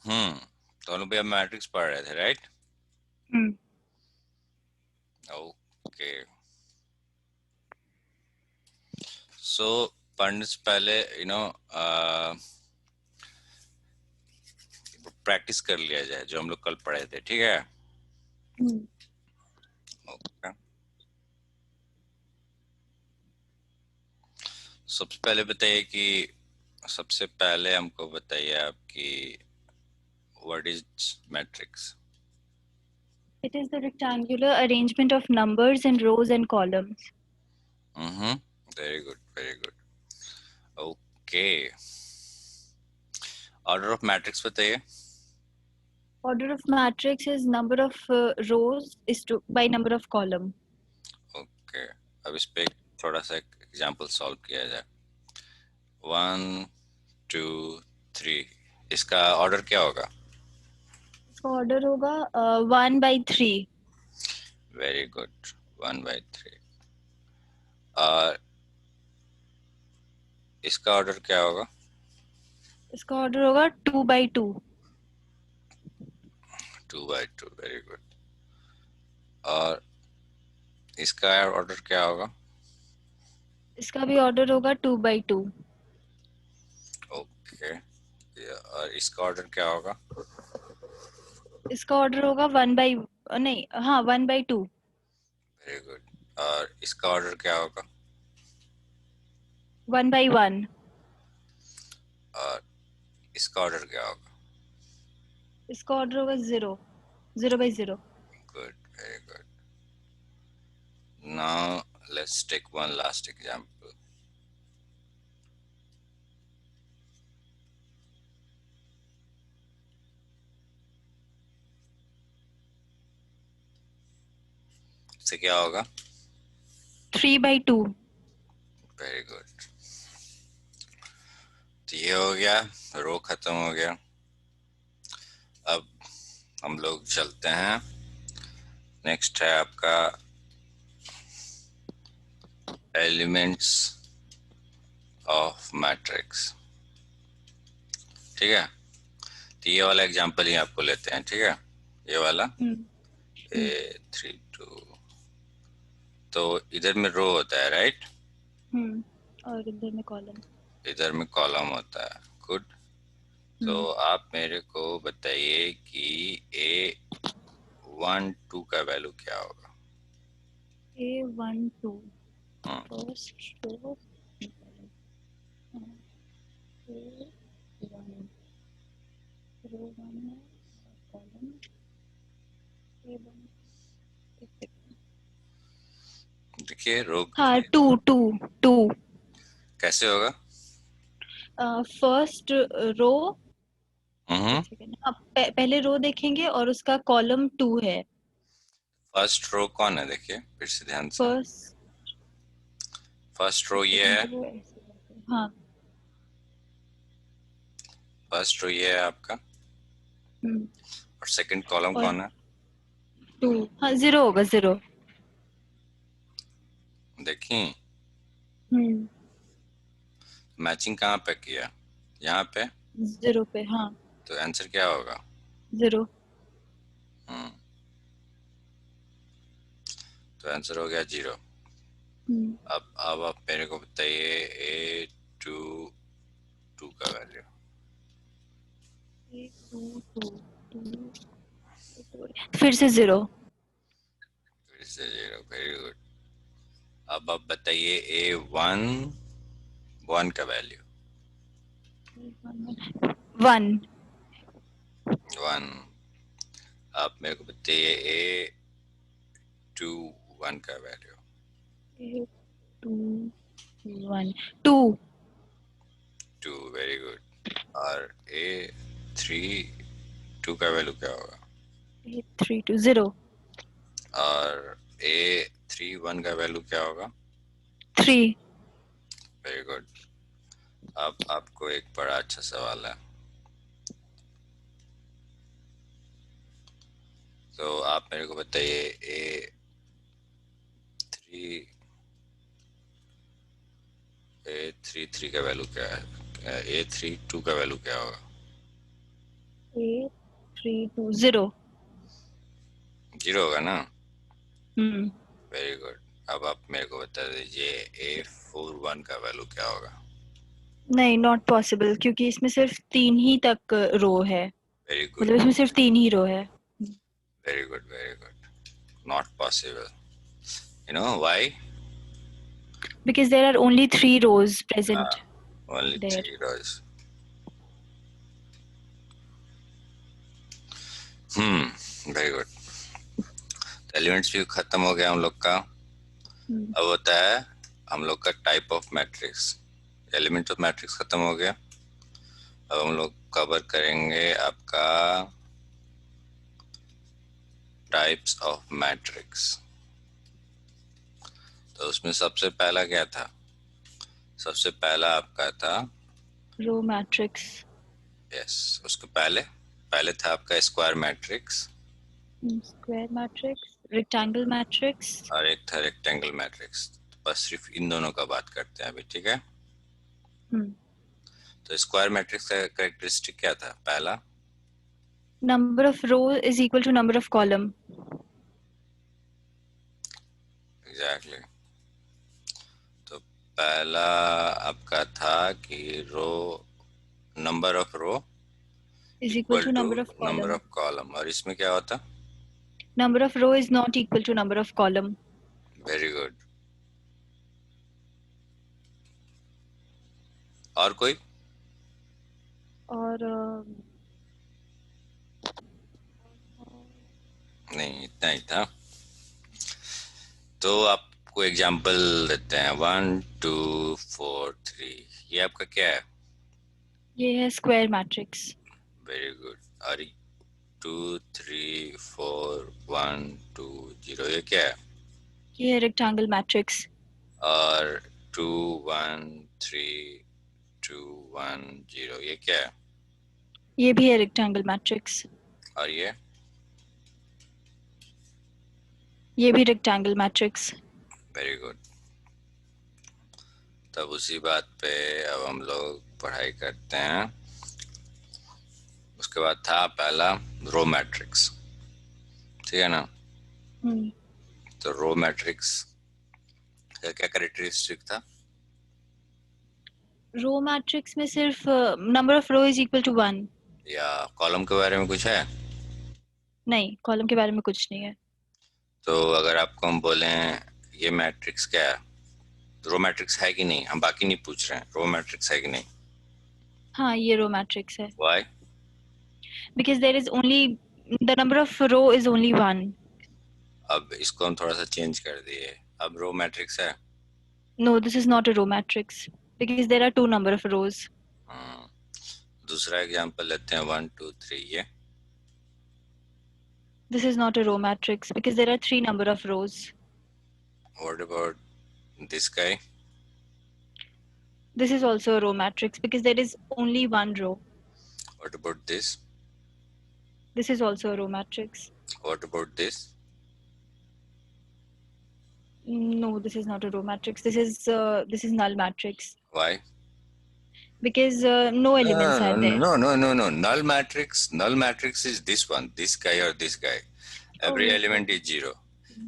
तो हम लोग भी अब मैट्रिक्स पढ़ रहे थे, राइट? हम्म ओके, सो पढ़ने से पहले प्रैक्टिस कर लिया जाए जो हम लोग कल पढ़े थे, ठीक है? हम्म ओके, सबसे पहले बताइए कि सबसे पहले हमको बताइए आपकी what is matrix? It is the rectangular arrangement of numbers in rows and columns. Hmm, very good, very good. Okay, order of matrix बताइए। Order of matrix is number of rows is to by number of column. Okay, अब इस पे थोड़ा सा example solve किया जाए। 1 2 3, इसका order क्या होगा? इसका ऑर्डर होगा 1/3. Very good, 1/3। और इसका ऑर्डर क्या होगा? इसका ऑर्डर होगा 2/2. 2/2, वेरी गुड। और इसका ऑर्डर क्या होगा? इसका भी ऑर्डर होगा 2/2. ओके, और इसका ऑर्डर क्या होगा? इसका ऑर्डर होगा 1/2. Very good. और इसका ऑर्डर क्या होगा? 1/1. और इसका ऑर्डर क्या होगा? इसका ऑर्डर होगा 0/0. Good, very good. Now let's take one last example. इससे क्या होगा? 3/2. Very good. तो ये हो गया, रो खत्म हो गया। अब हम लोग चलते हैं, नेक्स्ट है आपका एलिमेंट्स ऑफ मैट्रिक्स, ठीक है? तो ये वाला एग्जांपल ही आपको लेते हैं, ठीक है? ये वाला हम्म हम्म 3 2, तो इधर में रो होता है, राइट? और इधर में कॉलम. इधर में कॉलम होता है, गुड। तो हम्म आप मेरे को बताइए कि A12 का वैल्यू क्या होगा? A12 हम्म, फर्स्ट रो. A1 रो 1 है, कॉलम A1. देखिए रो हाँ, 2. कैसे होगा? First row. हम्म, एक सेकेंड. आप पहले रो देखेंगे और उसका कॉलम 2 है. फर्स्ट रो कौन है, देखिए फिर से ध्यान से। फर्स्ट. फर्स्ट रो एक ये सेकेंड है, रो ऐसे करते हैं. हाँ. फर्स्ट रो ये है आपका। हम्म और सेकंड कॉलम और कौन है? 2. हाँ, 0 होगा 0. देखिए हम्म मैचिंग कहाँ पे किया, यहाँ पे। 0 पे. हाँ. तो आंसर क्या होगा? 0. हम्म, तो आंसर हो गया 0। हम्म अब आप मेरे को बताइए A2 2 का वैल्यू। 2 2 फिर से 0. फिर से 0, वेरी गुड। अब आप बताइए A1 का वैल्यू। 1. 1। आप मेरे को बताइए A2 1 का वैल्यू। 2 1 2. 2, very good. और A3 2 का वैल्यू क्या होगा? 3 2 0. और A3 1 का वैल्यू क्या होगा? 3. Very good. अब आपको एक बड़ा अच्छा सवाल है, तो आप मेरे को बताइए थ्री A3 3 का वैल्यू क्या है? A3 2 का वैल्यू क्या होगा? 8 3 2 0. 0 होगा ना? हम्म वेरी गुड। अब आप मेरे को बता दीजिए A41 का वैल्यू क्या होगा? नहीं, नॉट पॉसिबल, क्योंकि इसमें सिर्फ 3 ही तक रो है। वेरी गुड, मतलब इसमें सिर्फ 3 ही रो है। Very good, very good. Not possible. You know why? Because there are only 3 rows present only there. 3 rows। Very good. Elements भी खत्म हो गया हम लोग का। हम्म अब होता है हम लोग का type of matrix. Element of matrix खत्म हो गया। अब हम लोग कवर करेंगे आपका टाइप्स ऑफ मैट्रिक्स। तो उसमें सबसे पहला क्या था? सबसे पहला आपका था, Row matrix. यस, उसके पहले पहले था आपका square matrix, Square matrix, rectangle matrix. और एक था रेक्टेंगल मैट्रिक्स। तो बस सिर्फ इन दोनों का बात करते हैं अभी, ठीक है? Hmm. तो स्क्वायर मैट्रिक्स का कैरेक्टरिस्टिक क्या था पहला? Number of row is equal to number of column. Exactly exactly. तो पहला आपका था कि row, number of row Is equal equal to to number of number column. Of column, और इसमें क्या होता? Number of row is not equal to number of column. Very good. और कोई? और नहीं, इतना ही था। तो आपको एग्जांपल देते हैं। 1 2 4 3, ये आपका क्या है? ये है स्क्वायर मैट्रिक्स। Very good. और 2 3 4 1 2 0, ये क्या है? ये है रेक्टेंगल मैट्रिक्स। और 2 1 3 2 1 0, ये क्या है? ये भी है रेक्टेंगल मैट्रिक्स। और ये भी रेक्टेंगल मैट्रिक्स। Very good. तब उसी बात पे अब हम लोग पढ़ाई करते हैं। उसके बाद था पहला रो मैट्रिक्स, ठीक है ना? तो रो मैट्रिक्स का क्या कैरेक्टरिस्टिक था? रो मैट्रिक्स में सिर्फ number of row is equal to 1। या कॉलम के बारे में कुछ है? नहीं, कॉलम के बारे में कुछ नहीं है। तो अगर आपको हम बोलें ये मैट्रिक्स क्या है, रो मैट्रिक्स है कि नहीं, हम बाकी नहीं पूछ रहे हैं, रो मैट्रिक्स है कि नहीं? हाँ, ये रो मैट्रिक्स है। Why? Because there is only the number of row is only 1। अब इसको हम थोड़ा सा चेंज कर दिए, अब रो मैट्रिक्स है। No, this is not a row matrix because there are 2 number of rows. दूसरा एग्जांपल लेते हैं 1 2 3, ये This is not a row matrix because there are 3 number of rows. What about this guy? This is also a row matrix because there is only 1 row. What about this? This is also a row matrix. What about this? No, this is not a row matrix. This is null matrix why? because no elements are there. No. Null matrix is this one, this guy or this guy. Every Oh, element is zero.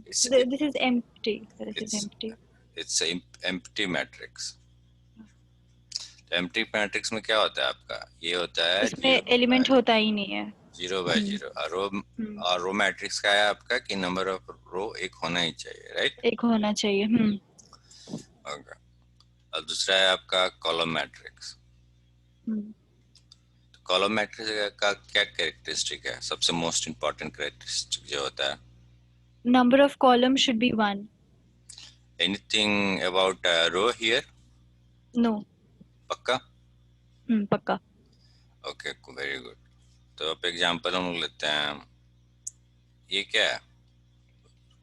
It's this is empty. This is it's empty. it's a empty matrix. Empty matrix में क्या होता है आपका? ये होता है इसमें element होता ही नहीं है। 0 बाय 0। और रो मैट्रिक्स का है आपका कि नंबर ऑफ रो एक होना ही चाहिए, राइट? एक होना चाहिए। ओके। और दूसरा है आपका कॉलम मैट्रिक्स। कॉलम मैट्रिक्स का क्या कैरेक्टरिस्टिक है? सबसे मोस्ट इंपॉर्टेंट कैरेक्टरिस्टिक जो होता है, number of column should be 1। Anything about row here? No. पक्का? पक्का। Okay, very good. तो अब एग्जांपल हम लोग लेते हैं। ये क्या है?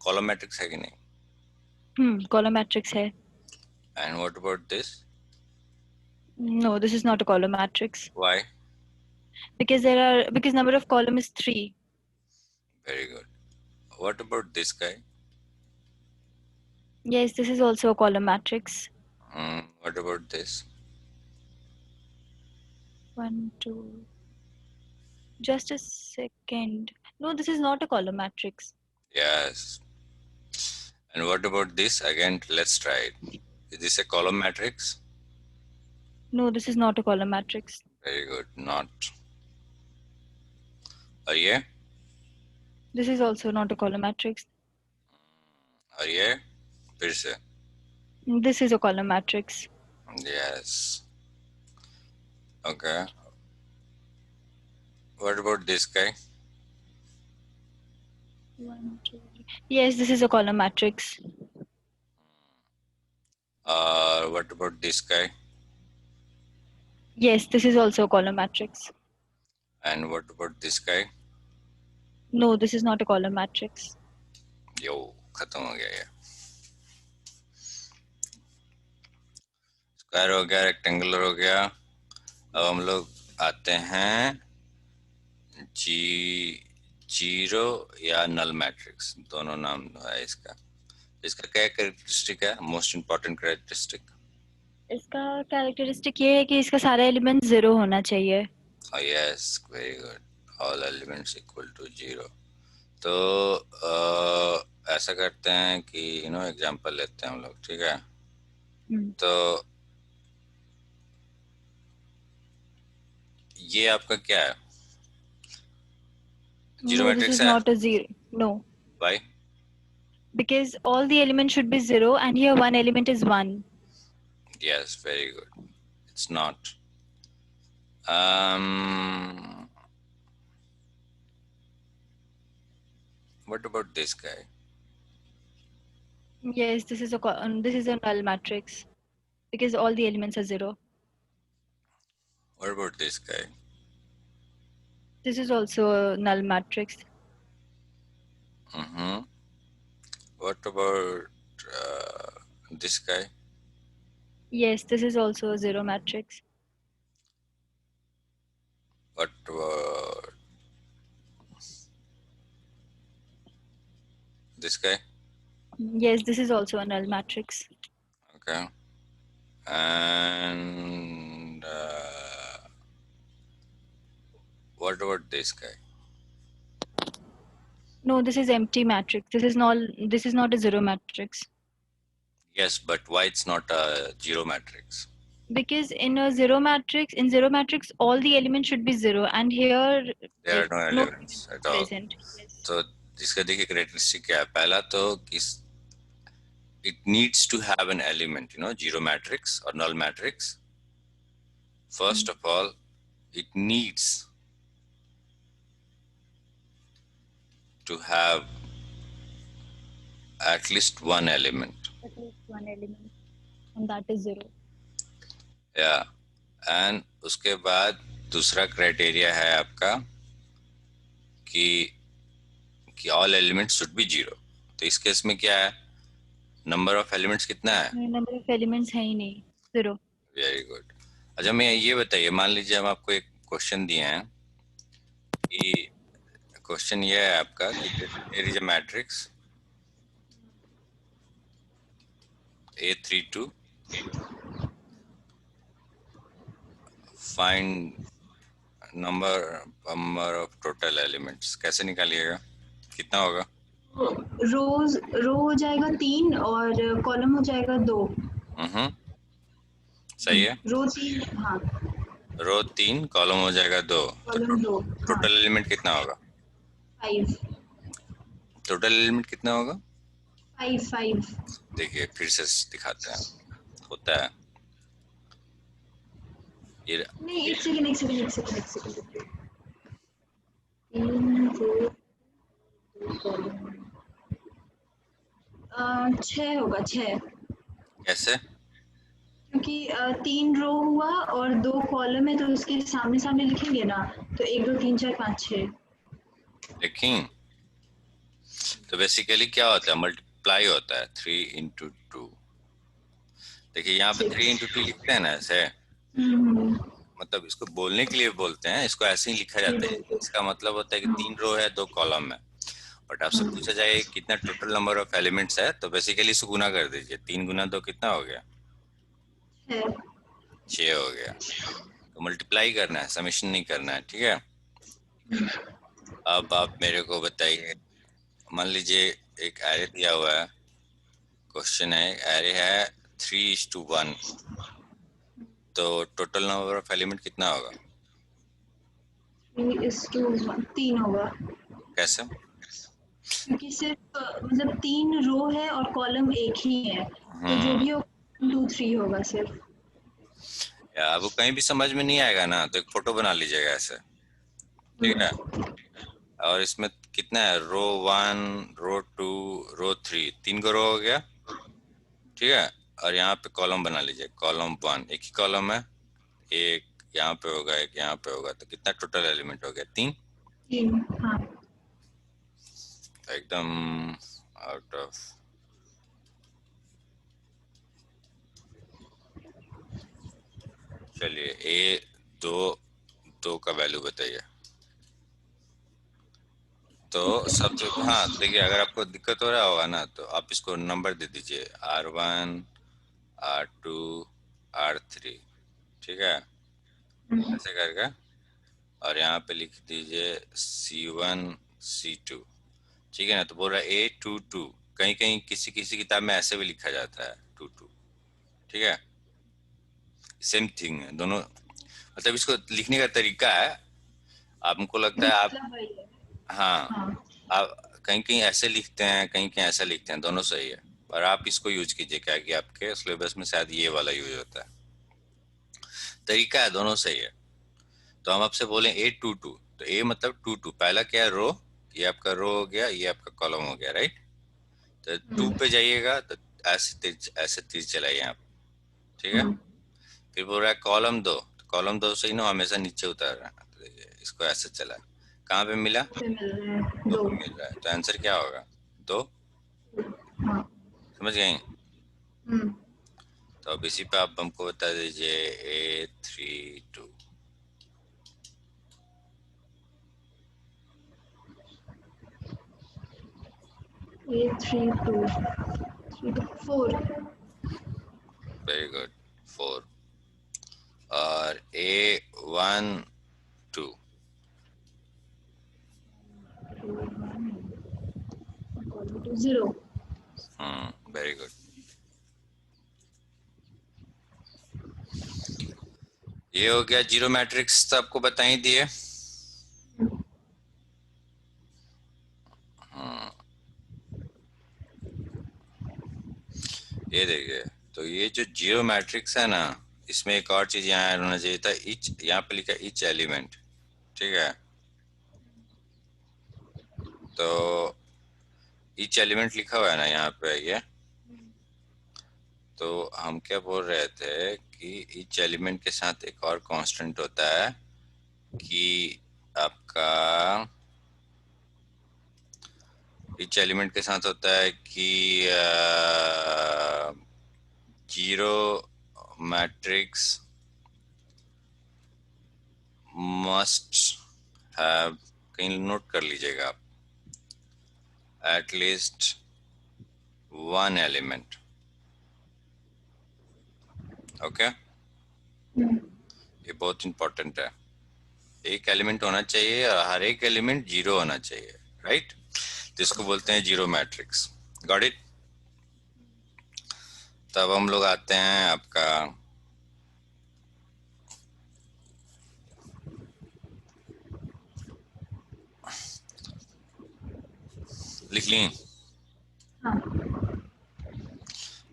कॉलम मैट्रिक्स है कि नहीं? कॉलम मैट्रिक्स है। And what about this? No, this is not a column matrix why? because number of column is 3. Very good. What about this guy? Yes, this is also a column matrix. What about this? 1 2 Just a second. No, this is not a column matrix. Yes. And what about this? Again, let's try it. Is this a column matrix? No, this is not a column matrix. Very good. Not. और ये? This is also not a column matrix. और ये? फिर से. This is a column matrix. Yes. Okay. What about this guy? One, two, three. Yes, this is a column matrix. What about this guy? Yes, this is also a column matrix. And what about this guy? No, this is not a column matrix. यो खत्म हो गया ये. Square हो गया, rectangular हो गया. अब हम लोग आते हैं जीरो या नल मैट्रिक्स, दोनों नाम है इसका. इसका क्या कैरेक्टरिस्टिक है, मोस्ट इम्पोर्टेंट कैरेक्टरिस्टिक? इसका कैरेक्टरिस्टिक ये है कि इसका सारा एलिमेंट 0 होना चाहिए. Yes, very good. All elements equal to 0. तो ऐसा करते हैं कि एग्जांपल लेते हैं हम लोग, ठीक है? तो ये आपका क्या है? Zero No, matrix this is है? not a zero. No. Why? Because all the elements should be 0 and here one element is 1. Yes, very good. It's not. What about this guy? Yes, this is a null matrix because all the elements are 0. What about this guy? This is also a null matrix. What about this guy? Yes, this is also a 0 matrix. What about this guy? Yes, this is also a null matrix. Okay. And what about this guy? No, this is empty matrix. This is not a 0 matrix. Yes, but why it's not a 0 matrix? Because in 0 matrix, all the elements should be 0, and here there are no elements at all. Present. Yes. So इसका देखिए characteristic क्या है. पहला तो it needs to have an element, 0 matrix or null matrix. First of all, it needs to have at least one element. At least one element, and that is 0. Yeah, and उसके बाद दूसरा criteria है आपका कि all elements should be 0. तो इस case में क्या है, नंबर ऑफ एलिमेंट्स कितना है? नंबर ऑफ एलिमेंट्स है ही नहीं, 0. Very good. अच्छा, मैं ये बताइए, मान लीजिए हम आपको एक क्वेश्चन दिए हैं कि क्वेश्चन ये है आपका कि there is a matrix A32, find number of total elements. कैसे निकालिएगा, कितना होगा? रो हो जाएगा 3 और कॉलम हो जाएगा 2. सही है. रो 3, हाँ. रो 3, कॉलम हो जाएगा 2. कॉलम 2. टोटल एलिमेंट कितना होगा? 5. टोटल एलिमेंट कितना होगा? 5. देखिए फिर से दिखाते हैं, होता है ये. नहीं, एक सेकंड. 3 रो 2 कॉलम 6 होगा. 6 कैसे? क्योंकि 3 रो हुआ और 2 कॉलम है, तो उसके सामने लिखेंगे ना, तो 1 2 3 4 5 6 लिखें. तो बेसिकली क्या होता है, मल्टीप्लाई होता है 3 into 2. देखिए यहाँ पे 3 into 2 लिखते हैं ना ऐसे, मतलब इसको बोलने के लिए बोलते हैं, इसको ऐसे ही लिखा जाता है. इसका मतलब होता है कि 3 रो है 2 कॉलम है. बट आपसे पूछा जाए कितना टोटल नंबर ऑफ एलिमेंट्स है, तो बेसिकली इसको गुना कर दीजिए. 3 गुना 2 कितना हो गया? 6 हो गया. तो मल्टीप्लाई करना है, समेशन नहीं करना है, ठीक है? अब आप मेरे को बताइए, मान लीजिए एक एरे दिया हुआ है, क्वेश्चन है एरे है 3:1, तो टोटल नंबर ऑफ एलिमेंट कितना होगा? 3:1, 3 होगा, कैसे? क्योंकि सिर्फ मतलब 3 रो है और कॉलम एक ही है, तो जो भी हो 2 3 होगा सिर्फ। या अब कहीं भी समझ में नहीं आएगा ना, तो एक फोटो बना लीजिएगा ऐसे, ठीक है? और इसमें कितना है, रो 1, रो 2, रो 3, 3 को रो हो गया, ठीक है? और यहाँ पे कॉलम बना लीजिए, कॉलम 1 एक ही कॉलम है, एक यहाँ पे होगा, एक यहाँ पे होगा, तो कितना टोटल एलिमेंट हो गया? 3। 3, हाँ। एकदम आउट ऑफ। चलिए ए दो का वैल्यू बताइए। तो सबसे हाँ देखिए, अगर आपको दिक्कत हो रहा होगा ना, तो आप इसको नंबर दे दीजिए, R1, R2, R3, ठीक है, ऐसे करके, और यहाँ पे लिख दीजिए C1, C2, ठीक है ना? तो बोल रहा है A22, कहीं कहीं किसी किसी किताब में ऐसे भी लिखा जाता है 22, ठीक है? सेम थिंग है दोनों, मतलब इसको लिखने का तरीका है, आपको लगता है आप, मतलब वही है। हाँ, हाँ। आप कहीं कहीं ऐसे लिखते हैं, कहीं कहीं ऐसा लिखते हैं, दोनों सही है, पर आप इसको यूज कीजिए, क्या कि आपके सिलेबस में शायद ये वाला यूज होता है, तरीका है, दोनों सही है। तो हम आपसे बोले A22, तो A मतलब 22, पहला क्या है, रो, ये आपका रो हो गया, ये आपका कॉलम हो गया, राइट? तो 2 पे जाइएगा तो ऐसे तीर चलाइए आप, ठीक है? फिर बोल रहा है कॉलम 2, तो कॉलम 2 से ही ना हमेशा नीचे उतार रहा है, तो देखिए इसको ऐसे चला, कहाँ पे मिला? पे मिल रहा है 2 2। पे मिल रहा है, तो आंसर क्या होगा? 2। हाँ। समझ गए? हम्म। तो अब इसी पे आप हमको बता दीजिए A32। A32, 4। Very good, 4। और A12। 0। Very good. ये हो गया जीरो मैट्रिक्स, तो आपको बता ही दिए। ये देखिए, तो ये जो जीरो मैट्रिक्स है ना, इसमें एक और चीज यहाँ ऐड होना चाहिए था, ईच, यहाँ पे लिखा ईच एलिमेंट, ठीक है? तो ईच एलिमेंट लिखा हुआ है ना यहाँ पे, ये तो हम क्या बोल रहे थे कि ईच एलिमेंट के साथ एक और कांस्टेंट होता है कि आपका ईच एलिमेंट के साथ होता है कि जीरो मैट्रिक्स मस्ट हैव, कहीं नोट कर लीजिएगा आप, एट लीस्ट 1 एलिमेंट, ओके? ये बहुत इंपॉर्टेंट है, एक एलिमेंट होना चाहिए और हर एक एलिमेंट जीरो होना चाहिए, राइट? तो इसको बोलते हैं जीरो मैट्रिक्स, गॉट इट? तब हम लोग आते हैं आपका, लिख ली? हाँ।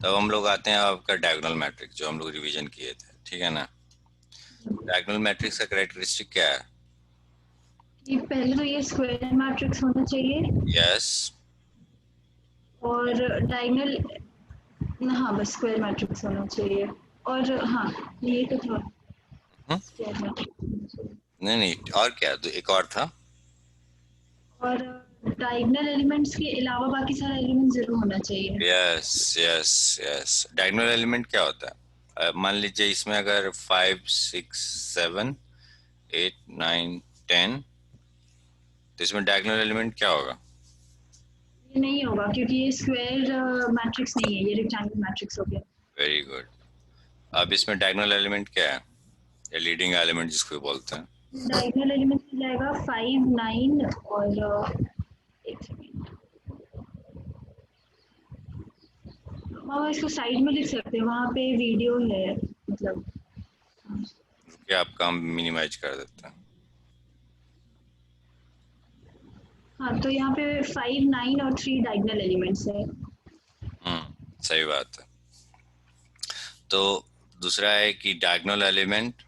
तब हम लोग आते हैं आपका डायगोनल मैट्रिक्स, जो हम लोग रिवीजन किए थे, ठीक है ना? डायगोनल मैट्रिक्स का कैरेक्टरिस्टिक क्या है? ये पहले तो ये स्क्वायर मैट्रिक्स होना चाहिए, यस। और डायगोनल, हाँ बस स्क्वायर मैट्रिक्स होना चाहिए, और हाँ ये तो था स्क्वायर मैट्रिक्स, नहीं नहीं, और क्या, तो एक और था, और डायगोनल एलिमेंट्स के अलावा बाकी सारा एलिमेंट जीरो होना चाहिए। Yes yes yes. Diagonal element क्या होता है? मान लीजिए इसमें अगर 5 6 7 8 9 10, तो इसमें डायगोनल एलिमेंट क्या होगा? ये नहीं होगा क्योंकि ये स्क्वायर मैट्रिक्स नहीं है, ये रेक्टेंगल मैट्रिक्स हो गया। Very good. अब इसमें डायगोनल एलिमेंट क्या है, या लीडिंग एलिमेंट जिसको बोलते हैं? डायगोनल एलिमेंट मिल जाएगा 5 9 और एक सेकेंड, हम इसको साइड में लिख सकते हैं, वहाँ पे वीडियो है मतलब। रुकिए आपका हम मिनिमाइज कर देते हैं। हाँ तो यहाँ पे 5 9 और 3 डायगोनल एलिमेंट्स है। सही बात है। तो दूसरा है कि डायगोनल एलिमेंट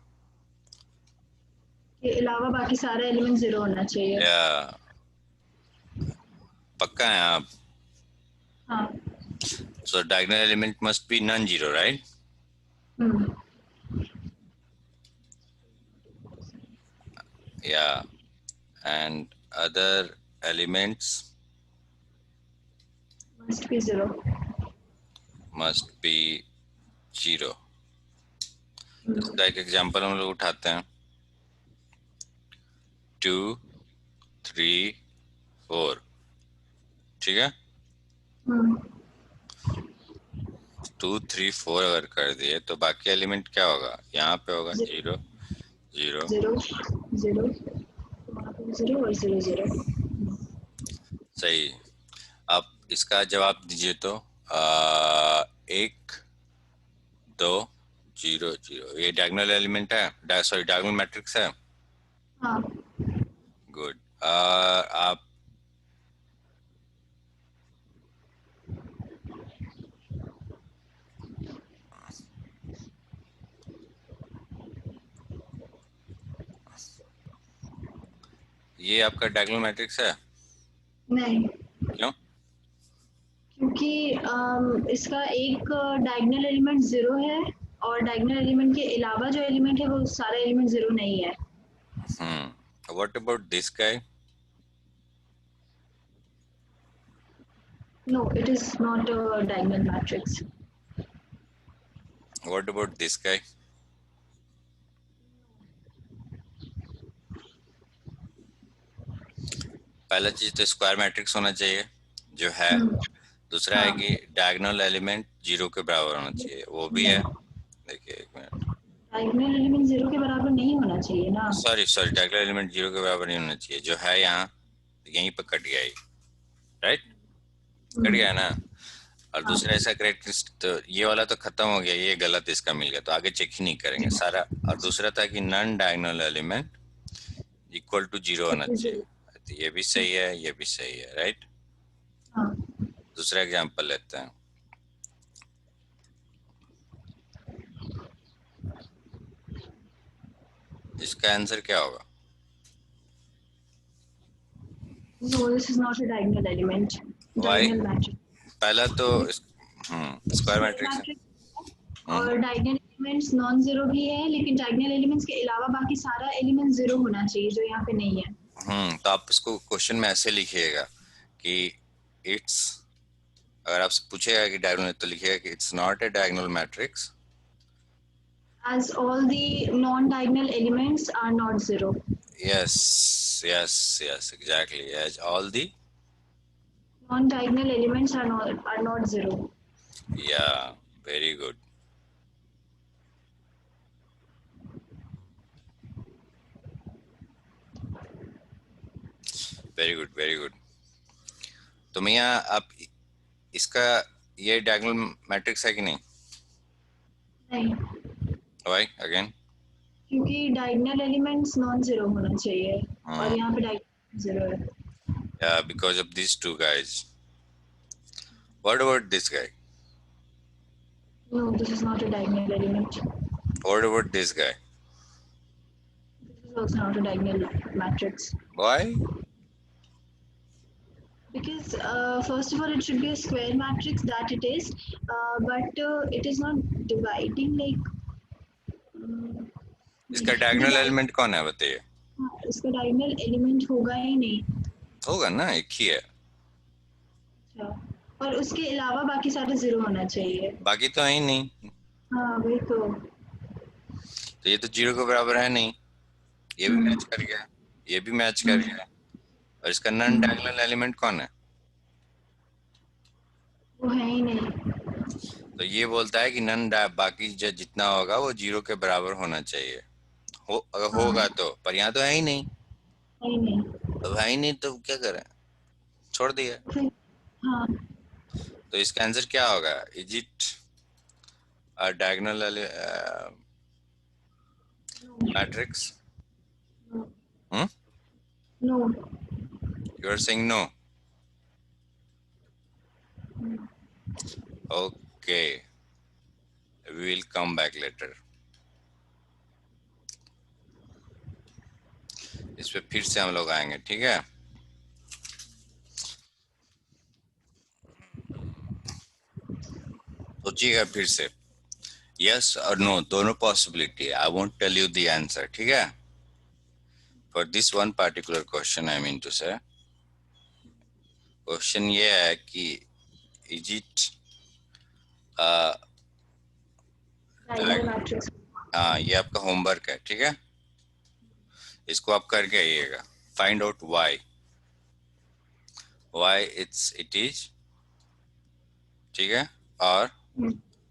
के अलावा बाकी सारा एलिमेंट 0 होना चाहिए। या पक्का है आप? हाँ। So diagonal element must be non-zero, right? Yeah, and other elements must be 0. must be zero. इसका एक एग्जांपल हम लोग उठाते हैं 2 3 4, ठीक है? 2 3 4 अगर कर दिए तो बाकी एलिमेंट क्या होगा? यहाँ पे होगा 0 0 0 0 0 और 0 0। सही। आप इसका जवाब दीजिए तो 1 2 0 0 ये डायगोनल एलिमेंट है, सॉरी डायगोनल मैट्रिक्स है। हाँ। गुड। आप ये आपका डायगोनल मैट्रिक्स है? नहीं, क्यों? क्योंकि इसका एक डायगोनल एलिमेंट 0 है और डायगोनल एलिमेंट के अलावा जो एलिमेंट है वो सारा एलिमेंट 0 नहीं है। What about this guy? No, it is not a diagonal matrix. What about this guy? पहला चीज तो स्क्वायर मैट्रिक्स होना चाहिए जो है। दूसरा है कि डायगोनल एलिमेंट 0 के बराबर होना चाहिए, वो भी है। देखिए एक मिनट, डायगोनल एलिमेंट 0 के बराबर नहीं होना चाहिए ना। सॉरी डायगोनल एलिमेंट 0 के बराबर नहीं होना चाहिए, जो है यहाँ यहीं पर कट गया, राइट? कट गया ना। और दूसरा ऐसा करेक्टरिस्टिक, तो ये वाला तो खत्म हो गया, ये गलत इसका मिल गया, तो आगे चेक ही नहीं करेंगे सारा। और दूसरा था कि non diagonal element equal to 0 होना चाहिए, तो ये भी सही है, ये भी सही है, राइट? दूसरा एग्जांपल लेते हैं। इसका आंसर क्या होगा? No, this is not a diagonal element. Why? Diagonal matrix. पहला तो स्क्वायर मैट्रिक्स है और डायगोनल एलिमेंट्स नॉन जीरो भी है, लेकिन डायगोनल एलिमेंट्स के अलावा बाकी सारा एलिमेंट 0 होना चाहिए, जो यहाँ पे नहीं है। तो आप इसको क्वेश्चन में ऐसे लिखिएगा कि इट्स, अगर आपसे पूछेगा कि डायगोनल, तो लिखिएगा कि it's not a diagonal matrix as all the non-diagonal elements are not 0. yes exactly, as all the Non-diagonal elements are not 0. yeah, very good. Very good. तो मियाँ आप इसका ये डायगोनल मैट्रिक्स है कि नहीं? नहीं, व्हाई अगेन? क्योंकि डायगोनल एलिमेंट्स नॉन जीरो होना चाहिए और यहाँ पे डायगोनल 0 है। Yeah, because of these two guys. What about this guy? No, this is not a diagonal element. What about this guy? This is also not a diagonal matrix. Why? Because first of all, it should be a square matrix, that it is, but it is not dividing like. इसका diagonal element कौन है बताइए? इसका diagonal element होगा ही नहीं। होगा ना, एक ही है। और उसके अलावा बाकी सारे 0 होना चाहिए। बाकी तो है ही नहीं। हाँ वही तो ये तो 0 के बराबर है नहीं, ये भी मैच कर गया, ये भी मैच कर गया। और इसका नॉन डायगोनल एलिमेंट कौन है? वो है ही नहीं। तो ये बोलता है कि नॉन, बाकी जो जितना होगा वो 0 के बराबर होना चाहिए, अगर होगा तो, पर यहाँ तो है ही नहीं। नहीं नहीं अब है ही नहीं तो क्या करें, छोड़ दिया। फिर हाँ तो इसका आंसर क्या होगा? Is it a diagonal matrix? No you are saying no? Okay, we will come back later. इस पे फिर से हम लोग आएंगे, ठीक है? सोचिएगा फिर से, यस और नो दोनों possibility. I won't tell you the answer, ठीक है? For this one particular question I mean to say, question ये है कि इज इट डायगोनल मैट्रिक्स। हाँ, ये आपका होमवर्क है, ठीक है? इसको आप करके आइएगा। Find out why it is, ठीक है, और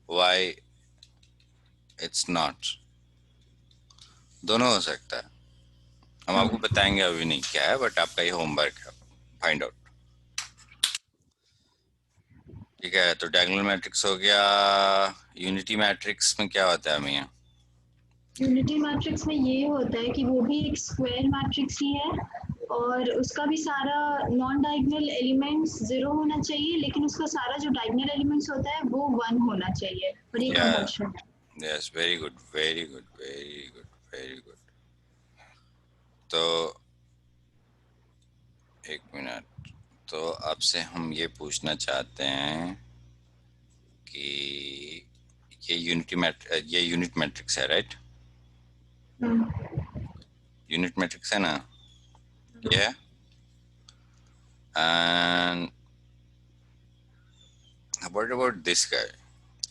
वाई इट्स नॉट, दोनों हो सकता है। हम आपको बताएंगे अभी नहीं क्या है, बट आपका ये होमवर्क है, फाइंड आउट, ठीक है? तो डायगोनल मैट्रिक्स हो गया। यूनिटी मैट्रिक्स में क्या होता है हमें यहाँ? यूनिटी मैट्रिक्स में ये होता है कि वो भी एक स्क्वायर मैट्रिक्स ही है और उसका भी सारा नॉन डायगोनल एलिमेंट्स 0 होना चाहिए, लेकिन उसका सारा जो डायगोनल एलिमेंट्स होता है वो 1 होना चाहिए, और ये कंपल्शन है। Yes, very good, very good, very good, very good. तो एक मिनट, तो आपसे हम ये पूछना चाहते हैं कि ये यूनिट मैट्रिक्स है, राइट? यूनिट मैट्रिक्स है ना ये? And what about this guy?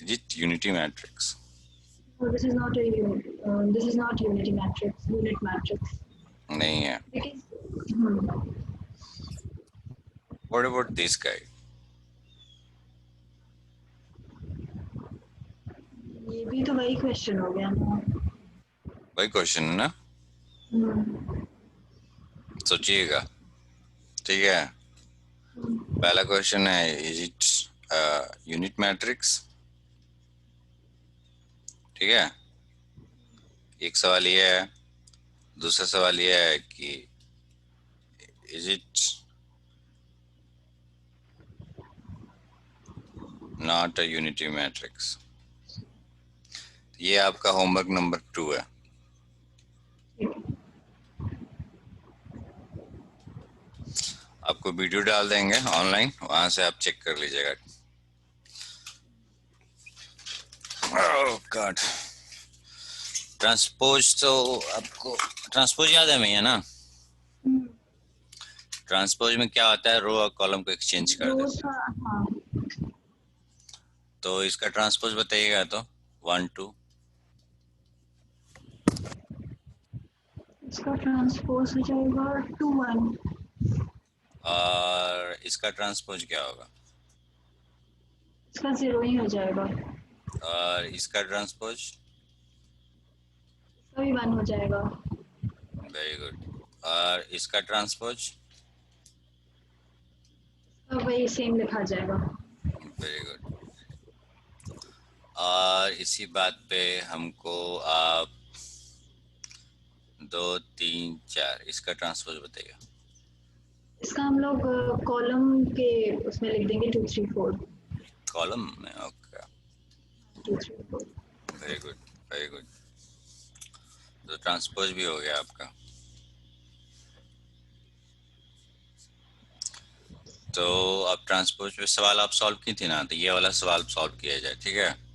Is it unity matrix? So this is not unity matrix, unit matrix. नहीं है। Because व्हाट अबाउट दिस गाय? ये भी तो वही क्वेश्चन हो गया ना। वही क्वेश्चन है ना? सोचिएगा, ठीक है? पहला क्वेश्चन है इज इट यूनिट मैट्रिक्स, ठीक है? एक सवाल ये है। दूसरा सवाल ये है कि is it not a unity matrix. ये आपका होमवर्क नंबर 2 है। आपको वीडियो डाल देंगे ऑनलाइन, वहां से आप चेक कर लीजिएगा। ओह गॉड, ट्रांसपोज, तो आपको ट्रांसपोज याद है भैया ना? ट्रांसपोज में क्या होता है, रो और कॉलम को एक्सचेंज कर देते हैं। तो इसका ट्रांसपोज बताइएगा तो 1 2। इसका ट्रांसपोज हो जाएगा 2 1। और इसका ट्रांसपोज क्या होगा? इसका 0 ही हो जाएगा। और इसका ट्रांसपोज? इसका भी 1 हो जाएगा। Very good. और इसका ट्रांसपोज? वही सेम लिखा जाएगा। Very good. और इसी बात पे हमको आप 2 3 4 इसका ट्रांसपोज बताइए। इसका हम लोग कॉलम के उसमें लिख देंगे 2 3 4। कॉलम में? Okay, 2 3 4। Very good, very good. तो ट्रांसपोज भी हो गया आपका। तो अब ट्रांसपोज पे सवाल आप सॉल्व की थी ना, तो ये वाला सवाल सॉल्व किया जाए, ठीक है?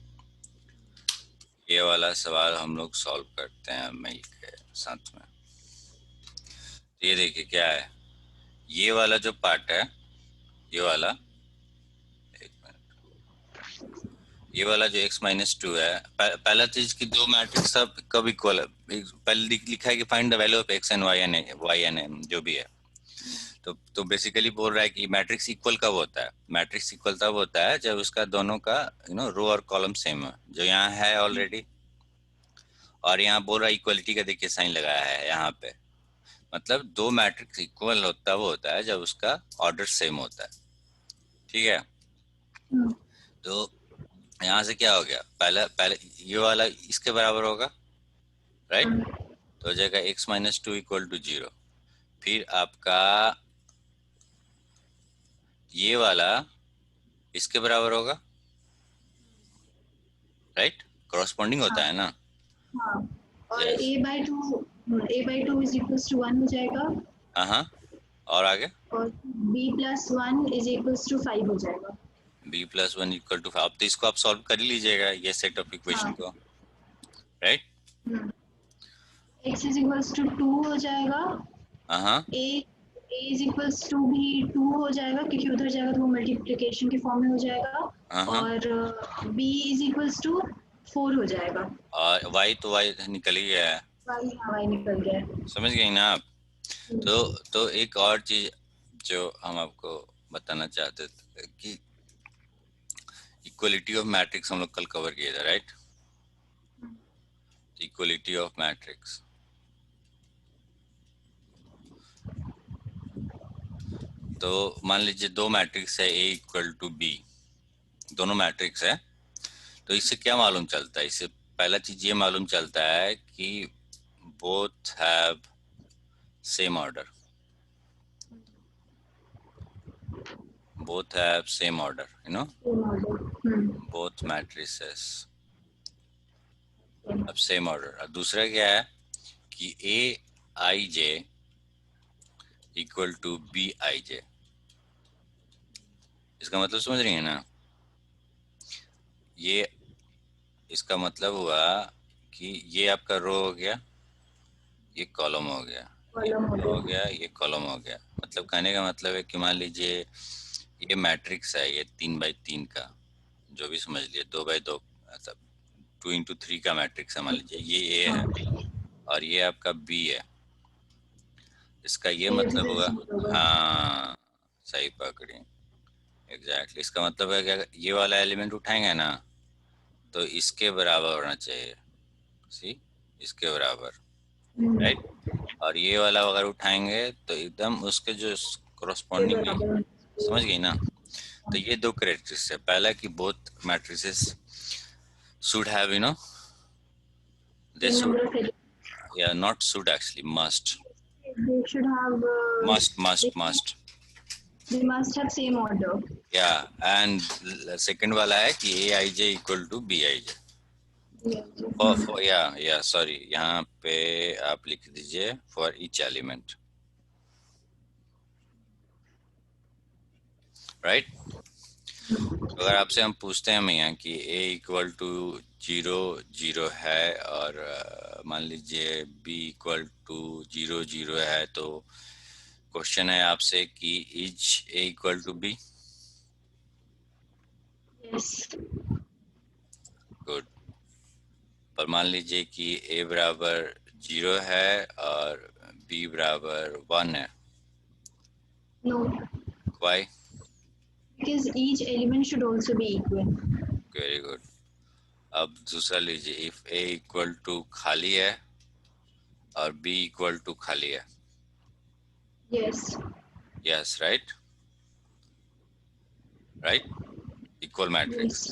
ये वाला सवाल हम लोग सॉल्व करते हैं मिल के साथ में। ये देखिए क्या है, ये वाला जो पार्ट है, ये वाला, एक मिनट, ये वाला जो x-2 है, पहला चीज की दो मैट्रिक्स सब कब इक्वल है। पहले लिखा है कि find the value of x and y and m जो भी है। तो बेसिकली बोल रहा है कि मैट्रिक्स इक्वल कब होता है? मैट्रिक्स इक्वल तब होता है जब उसका दोनों का रो और कॉलम सेम है, जो यहाँ है ऑलरेडी। और यहाँ बोल रहा है इक्वलिटी का, देखिए साइन लगाया है यहाँ पे, मतलब दो मैट्रिक्स इक्वल होता वो होता है जब उसका ऑर्डर सेम होता है, ठीक है। तो यहाँ से क्या हो गया, पहले पहले ये वाला इसके बराबर होगा, राइट, तो हो जाएगा x minus two equal to 0। फिर आपका ये वाला इसके बराबर होगा, राइट, कॉरस्पॉन्डिंग होता है ना। हाँ, और Yes. a/2 is equals to 1 हो जाएगा, हाँ, और आगे और b+1 इज इक्वल्स टू 5 हो जाएगा। b+1 equal to 5। अब तो इसको आप सॉल्व कर ही लीजिएगा ये सेट ऑफ इक्वेशन हाँ। को, right. x is equals to 2 हो जाएगा, हाँ, a इज इक्वल्स टू भी 2 हो जाएगा क्योंकि उधर जाएगा तो वो मल्टीप्लिकेशन के फॉर्म में हो जाएगा, हाँ, और b इज इक्वल्स टू 4 हो जाएगा। और y तो y निकल ही गया है, y निकल गया है। समझ गई ना आप। तो एक और चीज जो हम आपको बताना चाहते थे कि इक्वलिटी ऑफ मैट्रिक्स हम लोग कल कवर किए थे, राइट, इक्वलिटी ऑफ मैट्रिक्स। तो मान लीजिए दो मैट्रिक्स है A इक्वल टू B, दोनों मैट्रिक्स है, तो इससे क्या मालूम चलता है, इससे पहला चीज ये मालूम चलता है कि both have same order, both have same order, you know, both matrices अब सेम ऑर्डर। अब दूसरा क्या है कि aij इक्वल टू bij, इसका मतलब समझ रही है ना, ये इसका मतलब हुआ कि ये आपका रो हो गया, ये कॉलम हो गया, ये रो हो गया, ये कॉलम हो गया। मतलब कहने का मतलब है कि मान लीजिए ये मैट्रिक्स है, ये 3x3 का, जो भी समझ लिए, 2x2 मतलब 2x3 का मैट्रिक्स है, मान लीजिए ये A है और ये आपका B है। इसका ये मतलब होगा, हाँ सही पकड़ी, एग्जैक्टली। इसका मतलब है कि ये वाला एलिमेंट उठाएंगे ना तो इसके बराबर होना चाहिए, सी, इसके बराबर, राइट। और ये वाला अगर उठाएंगे तो एकदम उसके जो कॉरस्पॉन्डिंग है, समझ गई ना। तो ये दो कैरेक्टरिस्टिक्स है, पहला कि both matrices should have, you know, they should, yeah, not should, actually must, They should have must, they must have same order. yeah, and second वाला है कि aij equal to bij, yeah, sorry, यहाँ पे आप लिख दीजिए for each element, right। अगर आपसे हम पूछते हैं भैया कि a इक्वल टू 0 है और मान लीजिए b इक्वल टू 0 है, तो क्वेश्चन है आपसे कि is a equal to b, Yes. Good. पर मान लीजिए कि a बराबर 0 है और b बराबर 1 है, No. why? Because each element should also be equal. Very good. अब दूसरा लीजिए, इफ a इक्वल टू खाली है और b इक्वल टू खाली है, Yes. Yes, right, equal matrix.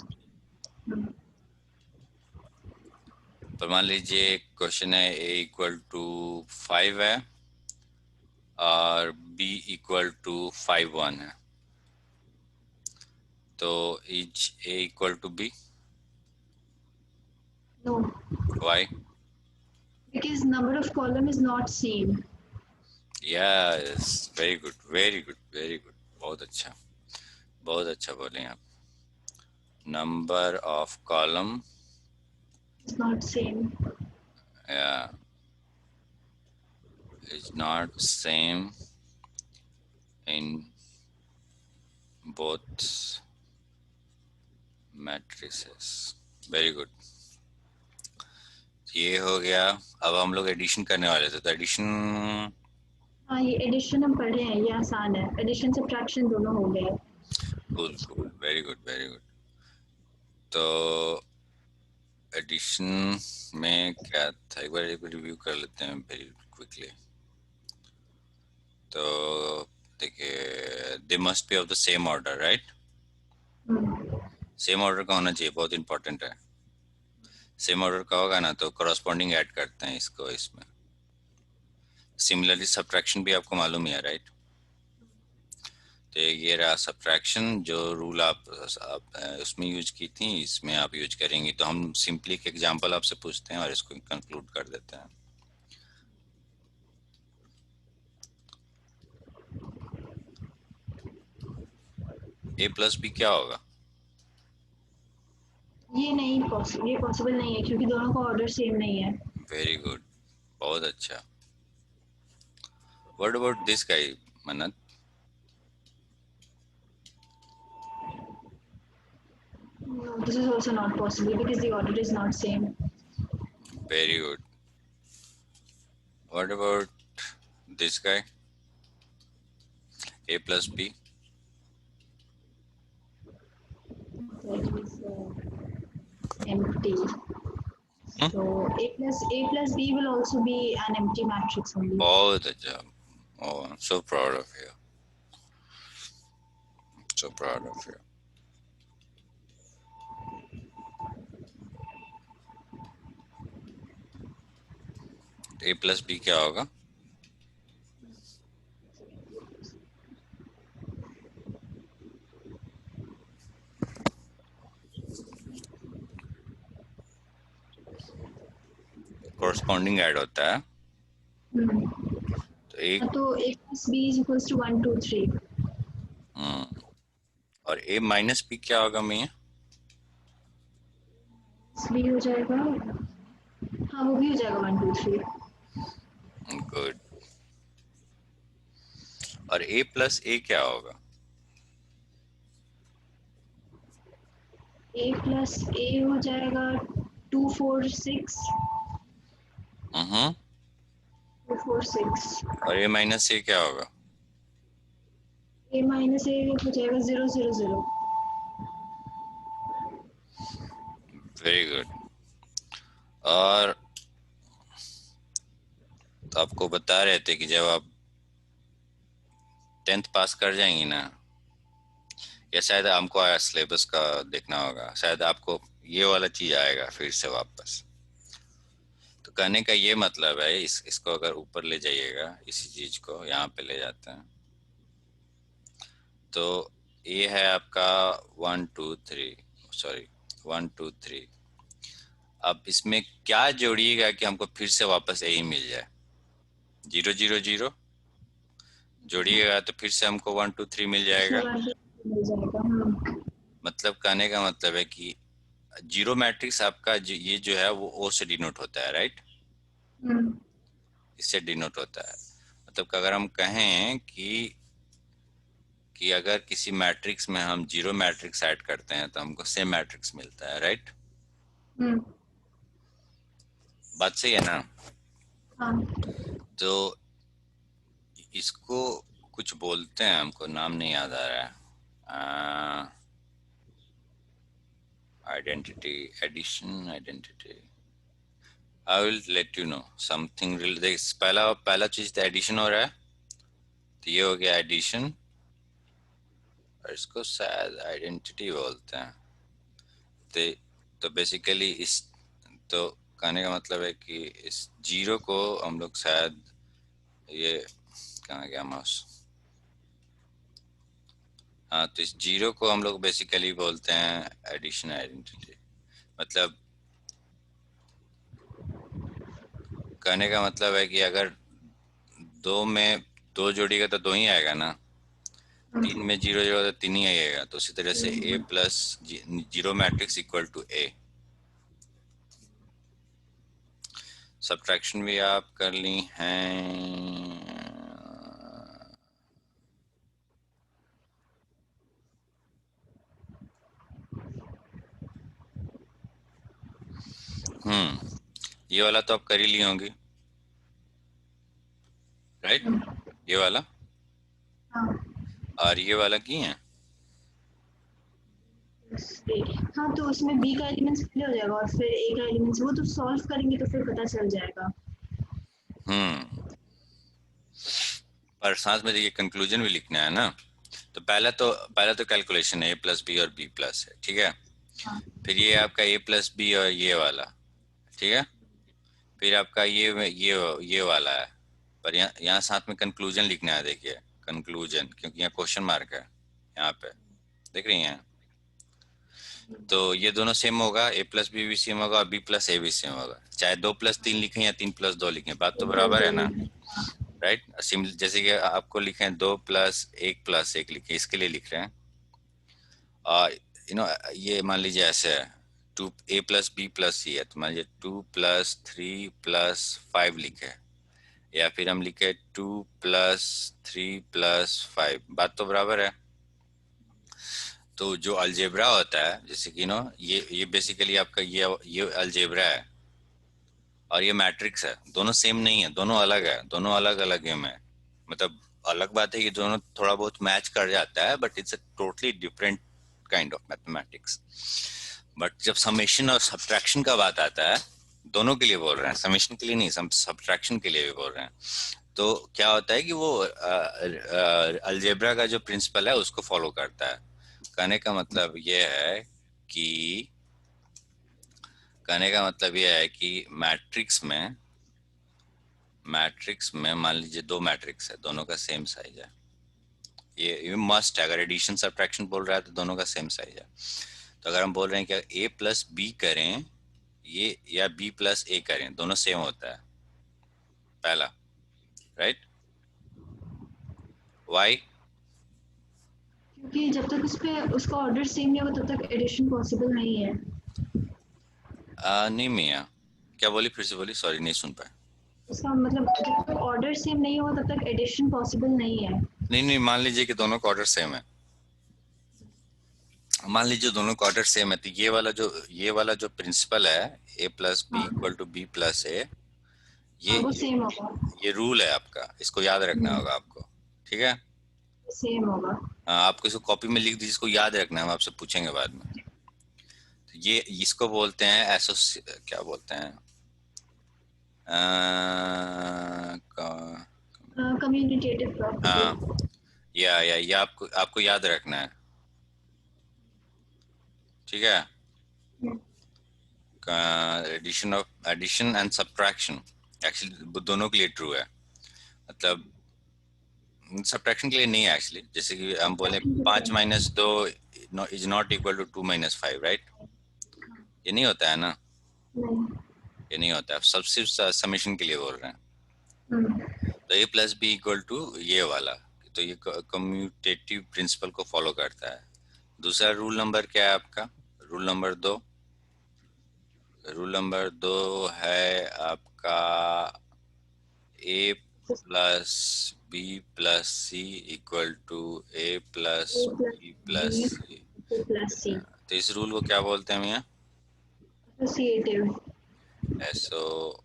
तो मान लीजिए क्वेश्चन है a इक्वल टू 5 है और b इक्वल टू 5 1 है, तो is a equal to b, No. why? Because number of column is not same. Yes, very good, very good, very good, बहुत अच्छा बोले आप। Number of column It's not same. is not same in both matrices, very good। ये हो गया। अब हम लोग एडिशन करने वाले थे, तो एडिशन, हाँ, ये एडिशन हम पढ़े हैं, ये आसान है, एडिशन सब्ट्रैक्शन दोनों हो गए। Cool, very good, very good. तो एडिशन में क्या था, एक बार रिव्यू कर लेते हैं वेरी क्विकली। तो देखिए, they must be of the same order, right? Same order का होना चाहिए, बहुत इंपॉर्टेंट है। सेम ऑर्डर का होगा ना तो करस्पॉन्डिंग ऐड करते हैं इसको इसमें। सिमिलरली सब्ट्रैक्शन भी आपको मालूम ही है, राइट? तो ये रहा सब्ट्रैक्शन, जो रूल आप उसमें यूज की थी, इसमें आप यूज करेंगे। तो हम सिंपली एक एग्जांपल आपसे पूछते हैं और इसको कंक्लूड कर देते हैं। a प्लस बी क्या होगा? ये पॉसिबल नहीं है क्योंकि दोनों का ऑर्डर सेम नहीं है। वेरी गुड, बहुत अच्छा। व्हाट अबाउट दिस गाय, मनत? No, this is also not possible because the order is not same. Very good. What about this guy, a plus B? That is empty. So A plus B will also be an empty matrix only. बहुत अच्छा। Oh, I'm so proud of you. So proud of you. a plus B क्या होगा? Corresponding add होता है। तो एक तो A plus B is equals to 1 2 3. और a माइनस बी क्या होगा? मैं B हो जाएगा, हाँ वो भी हो जाएगा 1 2 3. गुड। और a प्लस a क्या होगा? A plus A हो जाएगा 2 4 6. 2 4 6. और a माइनस a क्या होगा? A minus A हो जाएगा 0 0 0. Very good. और तो आपको बता रहे थे कि जब आप 10th पास कर जाएंगी ना, या शायद हमको सिलेबस का देखना होगा, शायद आपको ये वाला चीज आएगा फिर से वापस। तो कहने का ये मतलब है, इसको अगर ऊपर ले जाइएगा, इसी चीज को यहाँ पे ले जाते हैं, तो ये है आपका 1 2 3, सॉरी 1 2 3। अब इसमें क्या जोड़िएगा कि हमको फिर से वापस यही मिल जाए? 0 0 0 जोड़िएगा तो फिर से हमको 1 2 3 मिल जाएगा। मिल जाएगा। मतलब कहने का मतलब है कि जीरो मैट्रिक्स आपका ये जो है वो ओ से डिनोट होता है, राइट? इससे डिनोट होता है। मतलब अगर हम कहें कि अगर किसी मैट्रिक्स में हम जीरो मैट्रिक्स ऐड करते हैं तो हमको सेम मैट्रिक्स मिलता है, राइट? बात सही है ना? तो इसको कुछ बोलते हैं, हमको नाम नहीं याद आ रहा है। Identity, addition, identity. I will let you know something related। पहला चीज तो एडिशन हो रहा है, तो ये हो गया एडिशन, और इसको शायद आइडेंटिटी बोलते हैं। तो बेसिकली इस, तो कहने का मतलब है कि इस जीरो को हम लोग शायद, ये कहाँ गया माउस, हाँ, तो इस जीरो को हम लोग बेसिकली बोलते हैं एडिशन आइडेंटिटी। मतलब कहने का मतलब है कि अगर दो में दो जोड़िएगा तो दो ही आएगा ना, 3 में 0 0 तो 3 ही आएगा। तो उसी तरह से a plus zero matrix equal to a। Subtraction भी आप कर ली हैं। ये वाला तो आप कर ही ली होंगी, राइट? ये वाला और ये वाला की है। हाँ, तो उसमें बी का एलिमेंट्स पहले हो जाएगा और फिर ए का एलिमेंट्स, वो तो सॉल्व करेंगे तो फिर पता चल जाएगा। पर साथ में ये कंक्लूजन भी लिखना है ना। तो पहला तो कैलकुलेशन है, ए प्लस बी और बी प्लस है, ठीक है। हाँ। फिर ये आपका ए प्लस बी और ये वाला, ठीक है। फिर आपका ये वाला है, पर यहाँ साथ में कंक्लूजन लिखना है। देखिए कंक्लूजन, क्योंकि यहाँ क्वेश्चन मार्क है यहाँ पे, देख रही हैं। तो ये दोनों सेम होगा, ए प्लस बी भी सेम होगा और बी प्लस ए भी सेम होगा, चाहे 2+3 लिखें या 3+2 लिखें, बात तो बराबर है ना, राइट। जैसे कि आपको लिखें 2+1+1 लिखें, इसके लिए लिख रहे हैं। और ये मान लीजिए ऐसे है, 2a प्लस बी प्लस सी है, तो मान लीजिए 2+3+5 लिखे, या फिर हम लिखे 2+3+5, बात तो बराबर है। तो जो अलजेब्रा होता है, जैसे कि ये बेसिकली आपका ये अलजेब्रा है और ये मैट्रिक्स है, दोनों सेम नहीं है, दोनों अलग है, दोनों अलग अलग गेम है। मतलब अलग बात है कि दोनों थोड़ा बहुत मैच कर जाता है, but it's a totally different kind of mathematics. But जब समेशन और सब्ट्रैक्शन का बात आता है, दोनों के लिए बोल रहे हैं, समेशन के लिए नहीं, सब्ट्रैक्शन के लिए भी बोल रहे हैं। तो क्या होता है कि वो अलजेब्रा का जो प्रिंसिपल है उसको फॉलो करता है। कहने का मतलब ये है कि मैट्रिक्स में मान लीजिए 2 मैट्रिक्स है, दोनों का सेम साइज है। ये मस्ट है, अगर एडिशन सब्ट्रैक्शन बोल रहा है तो दोनों का सेम साइज है। तो अगर हम बोल रहे हैं कि a प्लस बी करें ये, या b प्लस a करें, दोनों सेम होता है, पहला, राइट। वाई? क्योंकि जब तक उसका ऑर्डर सेम नहीं होगा तब तक एडिशन पॉसिबल नहीं है। नहीं मियाँ, क्या बोली, फिर से बोली, सॉरी नहीं सुन पाया। उसका मतलब जब तक ऑर्डर सेम नहीं होगा तब तक एडिशन पॉसिबल नहीं है। नहीं, मान लीजिए कि दोनों का ऑर्डर सेम है, मान लीजिए दोनों का ऑर्डर सेम है, तो ये वाला जो प्रिंसिपल है, a plus B equal to B plus A, वो सेम होगा। ये रूल है आपका, इसको याद रखना होगा आपको, ठीक है। सेम होगा। आपको इसको कॉपी में लिख दीजिए, इसको याद रखना है, हम आपसे पूछेंगे बाद में। तो ये इसको बोलते हैं क्या बोलते हैं, कम्यूटेटिव प्रॉपर्टी। या ये आपको याद रखना है, ठीक है। एडिशन एंड सब्ट्रैक्शन एक्चुअली दोनों के लिए ट्रू है, मतलब सब्ट्रैक्शन के लिए नहीं है एक्चुअली। जैसे कि हम बोले 5 - 2 is not equal to 2 - 5, right. ये नहीं होता है ना, ये नहीं होता है, सब सिर्फ समेशन के लिए बोल रहे हैं। तो a plus B equal to ये वाला, तो ये कम्यूटेटिव प्रिंसिपल को फॉलो करता है। दूसरा रूल नंबर क्या है आपका, रूल नंबर 2 है आपका a plus B plus C equal to a plus B plus C. तो इस रूल को क्या बोलते हैं मियाँ? एसोसिएटिव,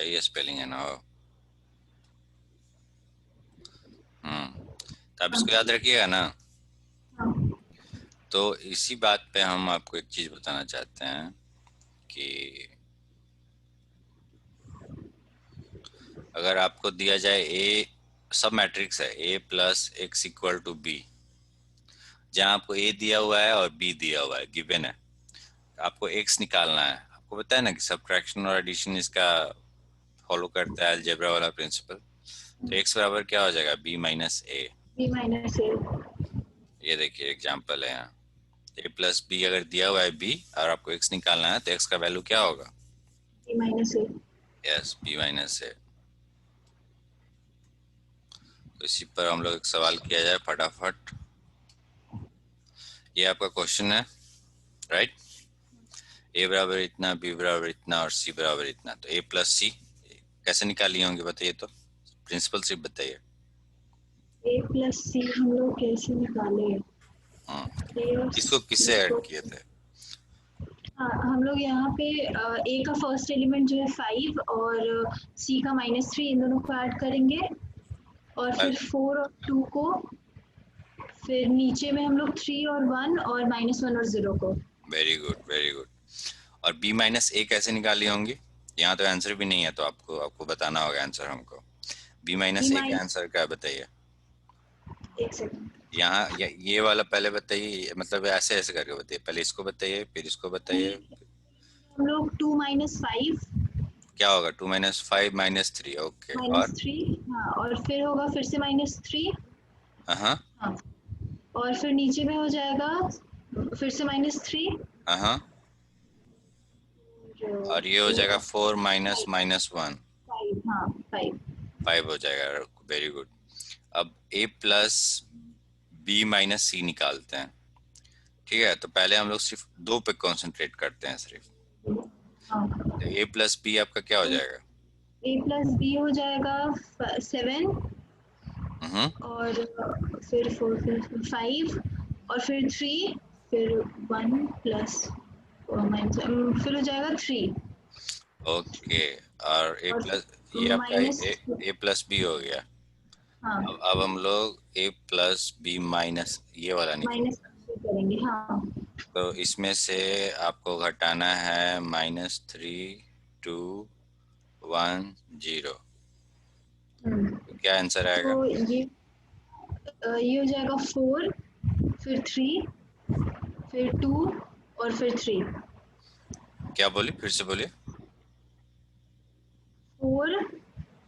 ये स्पेलिंग है ना। तो आप इसको याद रखिएगा ना। तो इसी बात पे हम आपको एक चीज बताना चाहते हैं कि अगर आपको दिया जाए ए, सब मैट्रिक्स है a plus X equal to बी, जहाँ आपको a दिया हुआ है और b दिया हुआ है, गिवन है, आपको x निकालना है। आपको पता है ना कि सब्ट्रैक्शन और एडिशन इसका फॉलो करता है अलजेब्रा वाला प्रिंसिपल। तो x बराबर क्या हो जाएगा, b माइनस ए। ये देखिए एग्जांपल है यहाँ, a प्लस बी अगर दिया हुआ है b और आपको x निकालना है, तो x का वैल्यू क्या होगा, b माइनस ए। यस, b माइनस ए। तो इसी पर हम लोग एक सवाल किया जाए फटाफट। ये आपका क्वेश्चन है, राइट। a बराबर इतना, b बराबर इतना और c बराबर इतना। तो a प्लस सी कैसे निकाली होंगे बताइए, तो प्रिंसिपल सिर्फ बताइए। a प्लस सी हम लोग कैसे निकाले, इसको किससे ऐड किए थे? हम लोग यहाँ पे a का फर्स्ट एलिमेंट जो है 5 और c का -3, इन दोनों को ऐड करेंगे और फिर 4 और 2 को फिर नीचे में हम लोग 3 और 1 और -1 और 0 को। Very good very good. और b माइनस ए कैसे निकाली होंगी? यहाँ तो आंसर भी नहीं है, तो आपको बताना होगा आंसर हमको। b माइनस ए का आंसर क्या है बताइए? एक सेकंड, यहाँ ये वाला पहले बताइए, मतलब ऐसे ऐसे करके बताइए, पहले इसको बताइए फिर इसको बताइए। हम लोग 2 -5 क्या होगा? 2 माइनस 5 माइनस 3, ओके। और -3, हाँ, और फिर होगा फिर से -3, हाँ हाँ, और फिर नीचे में हो जाएगा फिर से -3, हाँ, और ये हो जाएगा 4 माइनस माइनस 1, 5, हाँ 5। 5 हो जाएगा। Very good. अब a प्लस b माइनस सी निकालते हैं, ठीक है? तो पहले हम लोग सिर्फ 2 पे कंसंट्रेट करते हैं सिर्फ। हाँ, तो a प्लस b आपका क्या हो जाएगा? a प्लस b हो जाएगा 7, और फिर 4, फिर 5, और फिर 3, फिर 1 प्लस फिर हो जाएगा 3, ओके। और a और प्लस, ये आपका माइनस, a प्लस b हो गया। हाँ, अब हम लोग a प्लस b माइनस ये वाला निकाल, माइनस करेंगे, हाँ, तो इसमें से आपको घटाना है -3 2 1 0। तो क्या आंसर आएगा? तो ये हो जाएगा 4, फिर 3, फिर 2 और फिर 3। क्या बोली? फिर से बोलिए। 4,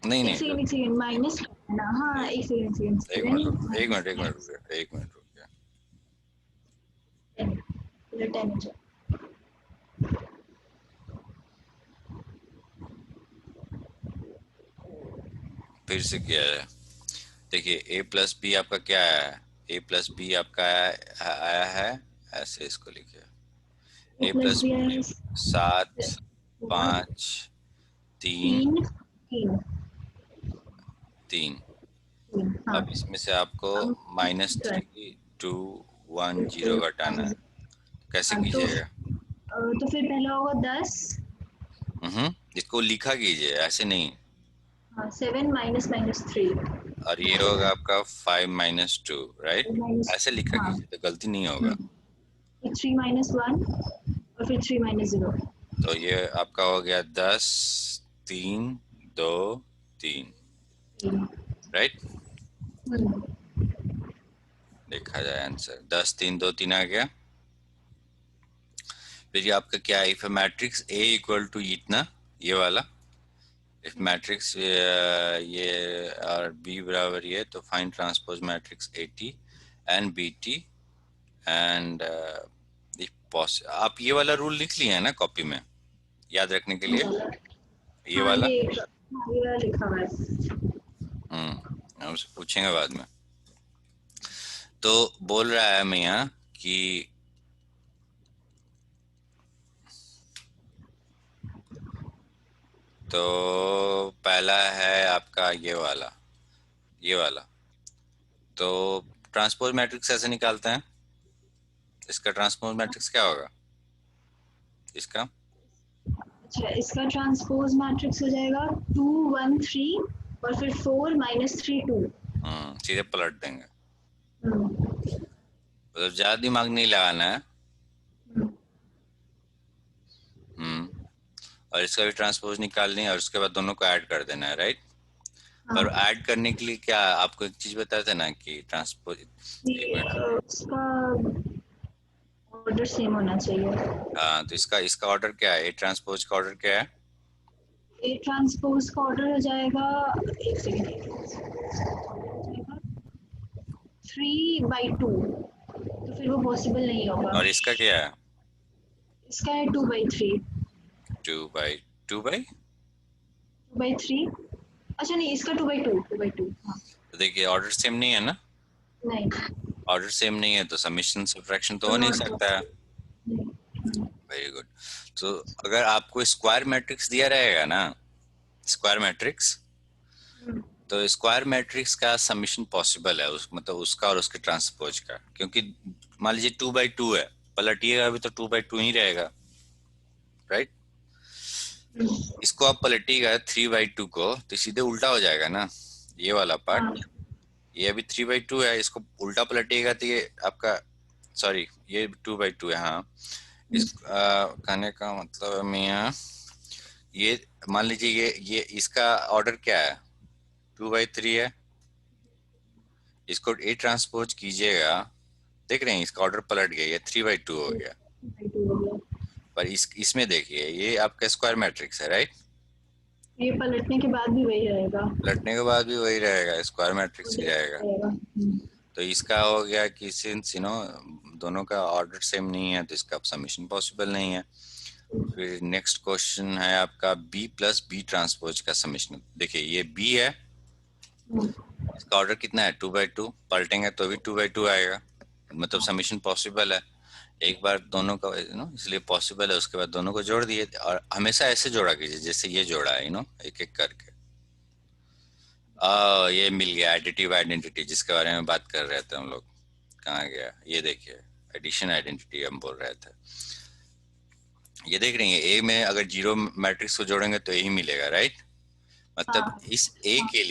नहीं एक नहीं, सेकंड माइनस करना, हाँ, एक सेकंड एक मिनट रुकिए, एक मिनट रुकिए, एक मिनट रुकिए। 10 हो जाएगा। फिर से किया जाए। देखिए a प्लस बी आपका क्या है? a प्लस बी आपका आया है ऐसे, इसको लिखिए a प्लस 7 5 3 3। अब इसमें से आपको -3 2 1 0 घटाना है, कैसे कीजिएगा? तो फिर पहला होगा 10, इसको लिखा कीजिए, ऐसे नहीं। 7 -3, और ये होगा आपका 5 माइनस 2, राइट? ऐसे लिखा कीजिए तो गलती नहीं होगा। 3 -1 और फिर 3 -0। तो ये आपका हो गया 10 3 2 3, राइट? देखा जाए आंसर 10 3 2 3 आ गया। फिर ये आपका क्या है? If matrix A equal to इतना, ये वाला इफ मैट्रिक्स ये और B बराबर ये, तो find transpose matrix AT and BT and आप ये वाला रूल लिख लिए हैं ना कॉपी में याद रखने के लिए? ये वाला लिखा हुआ है। हमसे पूछेंगे बाद में। तो बोल रहा है मियाँ कि तो पहला है आपका ये वाला। तो ट्रांसपोज मैट्रिक्स ऐसे निकालते हैं। इसका ट्रांसपोज मैट्रिक्स क्या होगा? इसका अच्छा, इसका ट्रांसपोज मैट्रिक्स हो जाएगा 2 1 3 और फिर 4 -3 2। सीधे पलट देंगे, मतलब ज्यादा दिमाग नहीं लगाना है। और इसका भी ट्रांसपोज निकालनी है और उसके बाद दोनों को ऐड कर देना है, राइट? और ऐड करने के लिए क्या आपको एक चीज बताते ना कि ट्रांसपोज, उसका ऑर्डर सेम होना चाहिए। हाँ, तो इसका ऑर्डर क्या है? ए ट्रांसपोज का ऑर्डर क्या है? ए ट्रांसपोज का ऑर्डर हो जाएगा, एक सेकंड, 3/2, तो फिर वो पॉसिबल नहीं होगा। और इसका क्या है? इसका है 2/3। 2/3। अच्छा नहीं, इसका 2/2। हाँ, तो देखिए ऑर्डर सेम नहीं है ना? नहीं, ऑर्डर सेम नहीं है तो समेशन सब्ट्रैक्शन तो हो नहीं सकता है। Very good. तो अगर आपको स्क्वायर मैट्रिक्स दिया रहेगा ना, स्क्वायर मैट्रिक्स, तो स्क्वायर मैट्रिक्स का समेशन पॉसिबल है, मतलब उसका और उसके ट्रांसपोज का, क्योंकि मान लीजिए 2/2 है, पलटिएगा अभी तो 2/2 ही रहेगा, राइट? इसको आप पलटिएगा 3/2 को तो सीधे उल्टा हो जाएगा ना, ये वाला पार्ट ये अभी 3/2 है, इसको उल्टा पलटिएगा तो ये आपका, सॉरी ये 2/2 है। हाँ, इस कहने का मतलब है मियाँ, ये मान लीजिए ये इसका ऑर्डर क्या है, 2/3 है। इसको ए ट्रांसपोज कीजिएगा, देख रहे हैं इसका ऑर्डर पलट गया, ये 3/2 हो गया। पर इसमें देखिए ये आपका स्क्वायर मैट्रिक्स है, राइट? ये पलटने के बाद भी वही रहेगा। पलटने के बाद भी वही रहेगा, स्क्वायर मैट्रिक्स ही रहेगा। तो इसका हो गया कि सिंस दोनों का ऑर्डर सेम नहीं है तो इसका समीशन पॉसिबल नहीं है। फिर नेक्स्ट क्वेश्चन है आपका बी प्लस बी ट्रांसपोज का समीशन। देखिए ये बी है, इसका ऑर्डर कितना है, 2/2, पलटेंगे तो भी 2/2 आएगा, मतलब समीशन पॉसिबल है। एक बार दोनों का इसलिए पॉसिबल है, उसके बाद दोनों को जोड़ दिए, और हमेशा ऐसे जोड़ा कीजिए जैसे ये जोड़ा है, एक एक करके। ये मिल गया एडिटिव आइडेंटिटी, जिसके बारे में बात कर रहे थे हम लोग। कहाँ गया, ये देखिए एडिशन आइडेंटिटी हम बोल रहे थे। ये देख रही है, ए में अगर जीरो मैट्रिक्स को जोड़ेंगे तो यही मिलेगा, राइट? मतलब इस ए के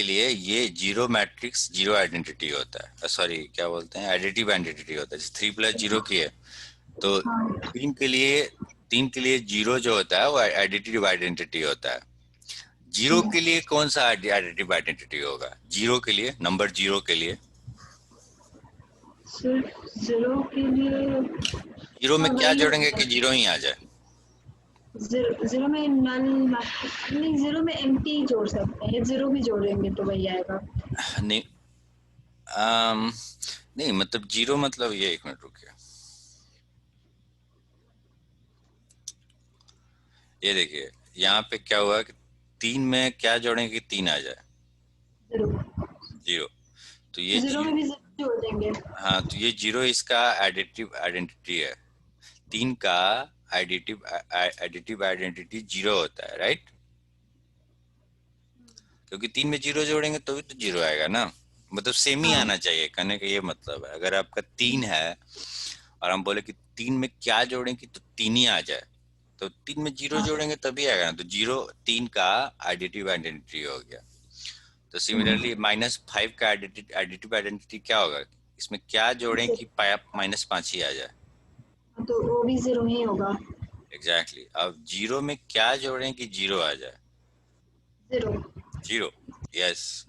लिए ये जीरो मैट्रिक्स जीरो आइडेंटिटी होता है, सॉरी क्या बोलते हैं, एडिटिव आइडेंटिटी होता है। 3 + 0 की है तो 3 के लिए जीरो जो होता है वो एडिटिव आइडेंटिटी होता है। जीरो के लिए कौन सा एडिटिव आइडेंटिटी होगा, जीरो के लिए, नंबर जीरो के लिए? जीरो के लिए जीरो में क्या जोड़ेंगे कि जीरो ही आ जाए? जीरो में नल नहीं, जीरो में एम्प्टी जोड़ सकते हैं, जीरो भी जोड़ेंगे तो वही आएगा। नहीं नहीं, मतलब जीरो मतलब ये, एक मिनट रुकिए, ये देखिए यहाँ पे क्या हुआ कि 3 में क्या जोड़ेंगे कि 3 आ जाए, जीरो। तो ये जीरो में भी जीरो जोड़ देंगे। हाँ, तो ये जीरो इसका एडिटिव आइडेंटिटी है। 3 का एडिटिव आइडेंटिटी जीरो होता है, राइट? क्योंकि 3 में जीरो जोड़ेंगे तो भी तो जीरो आएगा ना, मतलब सेम ही आना चाहिए, कहने का ये मतलब है। अगर आपका 3 है और हम बोले कि 3 में क्या जोड़ेंगे तो 3 ही आ जाए, तो 3 में जीरो जोड़ेंगे तभी आएगा ना, तो जीरो 3 का एडिटिव आइडेंटिटी हो गया। तो सिमिलरली -5 का एडिटिव आइडेंटिटी क्या होगा, इसमें क्या जोड़ें कि -5 ही आ जाए, तो वो भी जीरो ही होगा। एग्जैक्टली। अब जीरो में क्या जोड़ें कि जीरो आ जाए, जीरो, यस।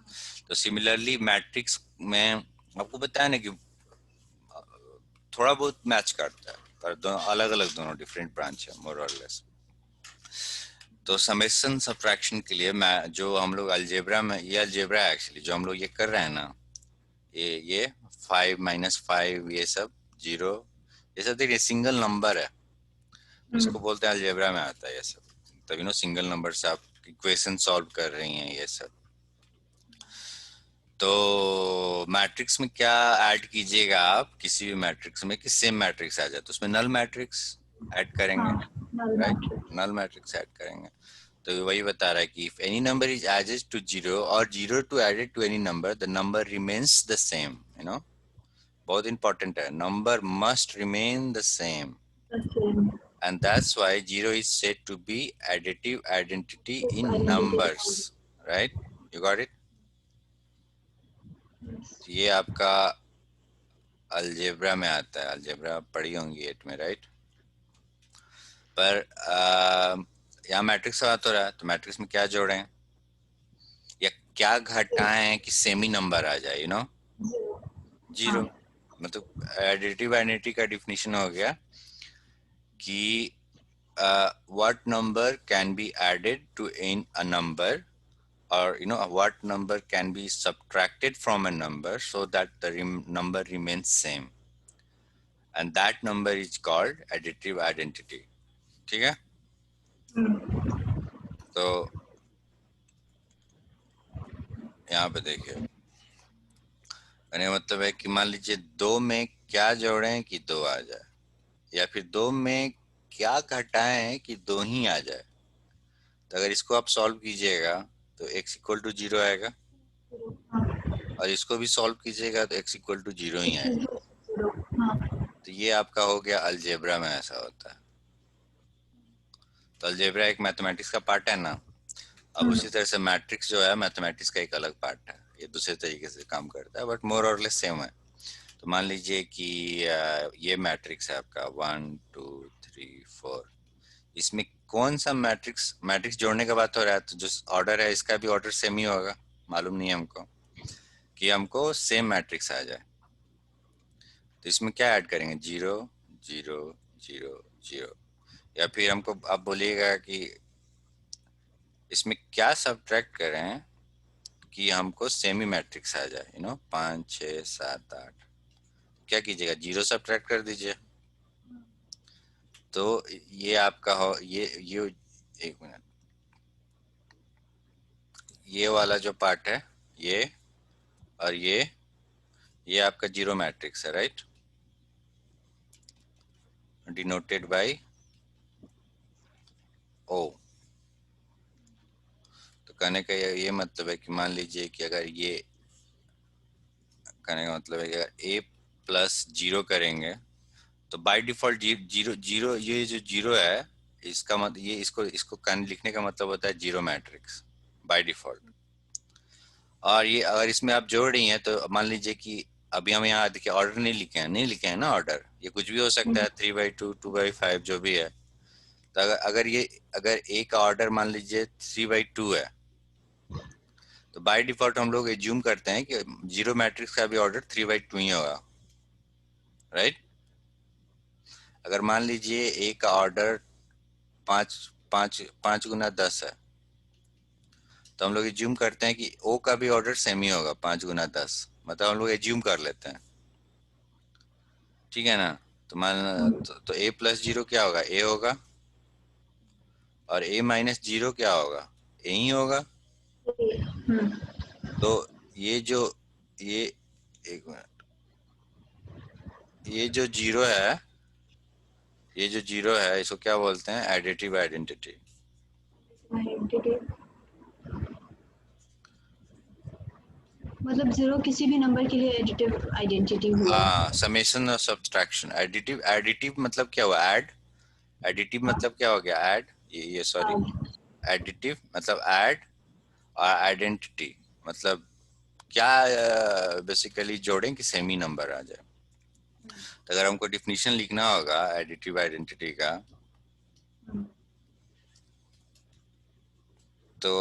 तो सिमिलरली मैट्रिक्स में आपको बताया ना कि थोड़ा बहुत मैच करता है, पर दोनों अलग अलग, दोनों डिफरेंट ब्रांच है मोर और लेस। तो समेशन सब्ट्रैक्शन के लिए मैं जो हम लोग अलजेब्रा में, ये अलजेब्रा है एक्चुअली, जो हम लोग ये कर रहे हैं ना, ये 5 -5 ये सब जीरो, ये सब देखिए सिंगल नंबर है, इसको बोलते हैं अलजेब्रा में आता है ये सब। तभी सिंगल नंबर से आप इक्वेशन सॉल्व कर रही हैं ये सब। तो मैट्रिक्स में क्या ऐड कीजिएगा आप, किसी भी मैट्रिक्स में कि सेम मैट्रिक्स आ जाए, तो उसमें नल मैट्रिक्स ऐड करेंगे, राइट? नल मैट्रिक्स ऐड करेंगे। तो वही बता रहा है कि if any number is added to zero और zero to added to any number, the number remains the same. बहुत इंपॉर्टेंट है, number must remain the same, and that's why zero is said to be additive identity in numbers, right? You got it? ये आपका algebra में आता है, algebra पढ़ी होंगी 8 में, राइट? पर यहाँ मैट्रिक्स का बात हो रहा है, तो मैट्रिक्स में क्या जोड़ें या क्या घटाएं कि सेमी नंबर आ जाए, जीरो। मतलब एडिटिव आइडेंटिटी का डिफिनीशन हो गया कि what number can be added to in a number, or what number can be subtracted from a number so that the number remains same, and that number is called additive identity. ठीक है? तो यहाँ पे देखिए, मतलब है कि मान लीजिए 2 में क्या जोड़ें कि 2 आ जाए, या फिर 2 में क्या घटाएं कि 2 ही आ जाए। तो अगर इसको आप सॉल्व कीजिएगा तो x = 0 आएगा, और इसको भी सॉल्व कीजिएगा तो x = 0 ही आएगा। तो ये आपका हो गया अलजेब्रा में ऐसा होता है। तो अलजेब्रा एक मैथमेटिक्स का पार्ट है ना। अब उसी तरह से मैट्रिक्स जो है मैथमेटिक्स का एक अलग पार्ट है, ये दूसरे तरीके से काम करता है बट मोर और लेस सेम है। तो मान लीजिए कि ये मैट्रिक्स है आपका 1 2 3 4, इसमें कौन सा मैट्रिक्स मैट्रिक्स जोड़ने का बात हो रहा है, तो जो ऑर्डर है इसका भी ऑर्डर सेम ही होगा। मालूम नहीं है हमको कि हमको सेम मैट्रिक्स आ जाए, तो इसमें क्या ऐड करेंगे, 0 0 0 0, या फिर हमको आप बोलिएगा कि इसमें क्या सब्ट्रैक्ट करें कि हमको सेमी मैट्रिक्स आ जाए, 5 6 7 8, क्या कीजिएगा, 0 सब्ट्रैक्ट कर दीजिए। तो ये आपका हो ये एक मिनट, ये वाला जो पार्ट है ये और ये आपका 0 मैट्रिक्स है, राइट, डिनोटेड बाय ओ। तो कहने का ये मतलब है कि मान लीजिए कि अगर ये कहने का मतलब है कि अगर a प्लस 0 करेंगे तो बाय डिफॉल्ट 0 0, ये जो 0 है इसका मतलब ये इसको लिखने का मतलब होता है 0 मैट्रिक्स बाय डिफॉल्ट। और ये अगर इसमें आप जोड़ रही हैं तो मान लीजिए कि अभी हम यहाँ देखिए ऑर्डर नहीं लिखे हैं ना ऑर्डर, ये कुछ भी हो सकता है 3/2 2/5 जो भी है। तो अगर a का ऑर्डर मान लीजिए 3/2 है तो बाय डिफॉल्ट हम लोग एज्यूम करते हैं कि 0 मैट्रिक्स का भी ऑर्डर 3/2 ही होगा, राइट। अगर मान लीजिए a का ऑर्डर 5 गुना 10 है तो हम लोग एज्यूम करते हैं कि o का भी ऑर्डर सेम ही होगा 5 गुना 10, मतलब हम लोग एज्यूम कर लेते हैं, ठीक है ना। तो a प्लस 0 क्या होगा, a होगा, और a माइनस 0 क्या होगा, a ही होगा। तो ये जो ये एक मिनट, ये जो 0 है इसको क्या बोलते हैं, एडिटिव आइडेंटिटी। मतलब 0 किसी भी नंबर के लिए एडिटिव आइडेंटिटी हुआ। हाँ, समेशन और सब्सट्रैक्शन। एडिटिव मतलब क्या हुआ, ऐड। एडिटिव मतलब क्या हो गया, ऐड। ये सॉरी, एडिटिव मतलब ऐड, और आइडेंटिटी मतलब क्या बेसिकली जोड़ें कि सेमी नंबर आ जाए। तो अगर हमको डिफिनीशन लिखना होगा एडिटिव आइडेंटिटी का तो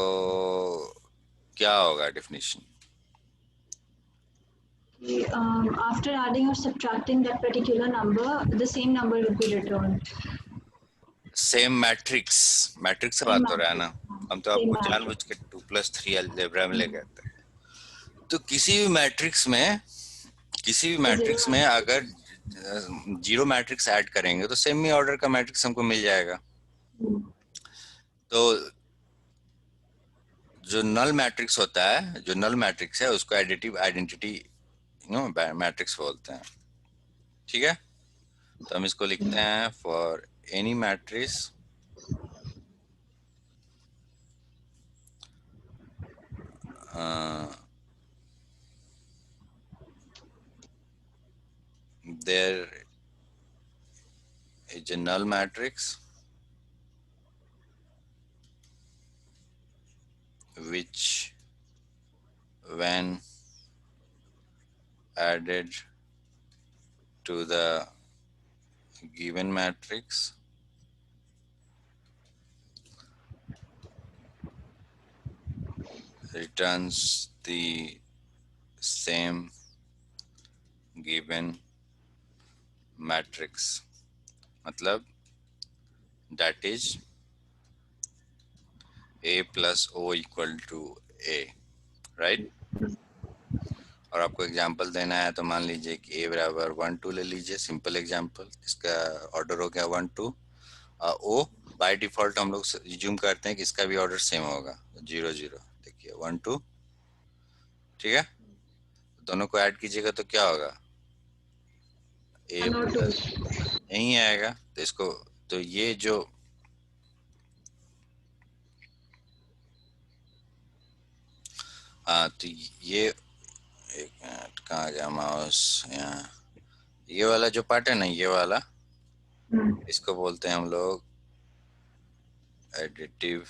क्या होगा definition, after adding or subtracting that particular number, the same number will be returned. Same matrix से बात हो रहा है ना, हम तो Same आपको matrix. जानबूझ के 2+3 अलजेब्रा में ले गए थे। तो किसी भी मैट्रिक्स में अगर 0 मैट्रिक्स ऐड करेंगे तो सेम ही ऑर्डर का मैट्रिक्स हमको मिल जाएगा। तो जो नल मैट्रिक्स होता है, जो नल मैट्रिक्स है उसको एडिटिव आइडेंटिटी मैट्रिक्स बोलते हैं, ठीक है। तो हम इसको लिखते हैं for any matrix there is a null matrix which when added to the given matrix returns the same given matrix, मतलब that is a plus o equal to a, right। और आपको एग्जांपल देना है तो मान लीजिए कि a बराबर 1 2 ले लीजिए, सिंपल एग्जांपल, इसका ऑर्डर हो गया 1 2। ओ बाय डिफॉल्ट हम लोग रिज्यूम करते हैं कि इसका भी ऑर्डर सेम होगा 0 0, देखिए 1 2, ठीक है। दोनों को ऐड कीजिएगा तो क्या होगा, a प्लस यही आएगा। तो इसको तो ये जो तो ये एक मिनट, कहाँ गया माउस, यहाँ ये वाला जो पार्ट है ना, ये वाला इसको बोलते हैं हम लोग एडिटिव